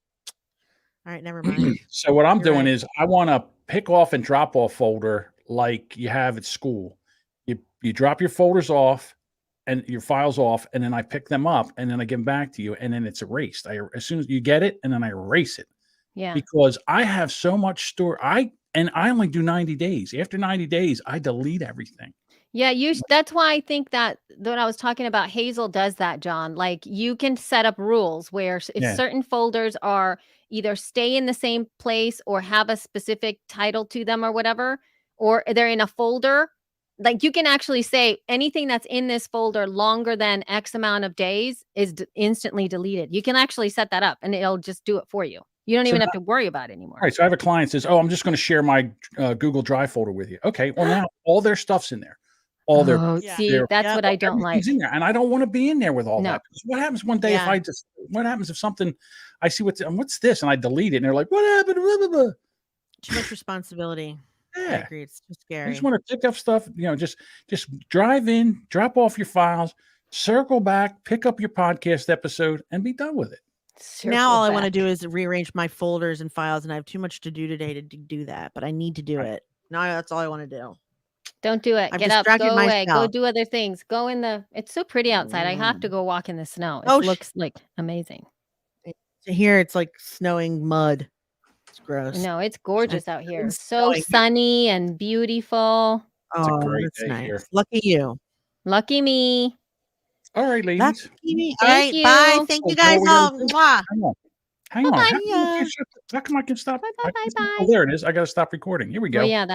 All right, never mind. So what I'm doing is I want to pick off and drop off folder like you have at school. You drop your folders off and your files off, and then I pick them up, and then I give them back to you, and then it's erased. As soon as you get it, and then I erase it. Yeah. Because I have so much I only do 90 days. After 90 days, I delete everything. Yeah, that's why I think that when I was talking about, Hazel does that, John. Like, you can set up rules where if certain folders are either stay in the same place or have a specific title to them or whatever, or they're in a folder, like, you can actually say anything that's in this folder longer than X amount of days is instantly deleted. You can actually set that up and it'll just do it for you. You don't even have to worry about it anymore. All right. So I have a client says, "Oh, I'm just going to share my Google Drive folder with you." Okay. Well, now all their stuff's in there. All their that's what I don't like. In there, and I don't want to be in there with all that. What happens one day what happens if something I see what's this and I delete it and they're like, "What happened?" Blah, blah, blah. Too much responsibility. Yeah. I agree. It's too scary. I just want to pick up stuff, just drive in, drop off your files, circle back, pick up your podcast episode, and be done with it. Now all I want to do is rearrange my folders and files, and I have too much to do today to do that, but I need to do it. Now that's all I want to do. Don't do it. Get up, go away, go do other things. Go in it's so pretty outside. I have to go walk in the snow. It looks like amazing. Here it's like snowing mud. It's gross. No, it's gorgeous out here. So sunny and beautiful. It's a great that's day nice. here. Lucky you. Lucky me. All right, ladies. All right, bye. Thank you guys all. Hang on. Bye-bye. How come I can stop? Bye. Oh, there it is. I got to stop recording. Here we go. Well, yeah,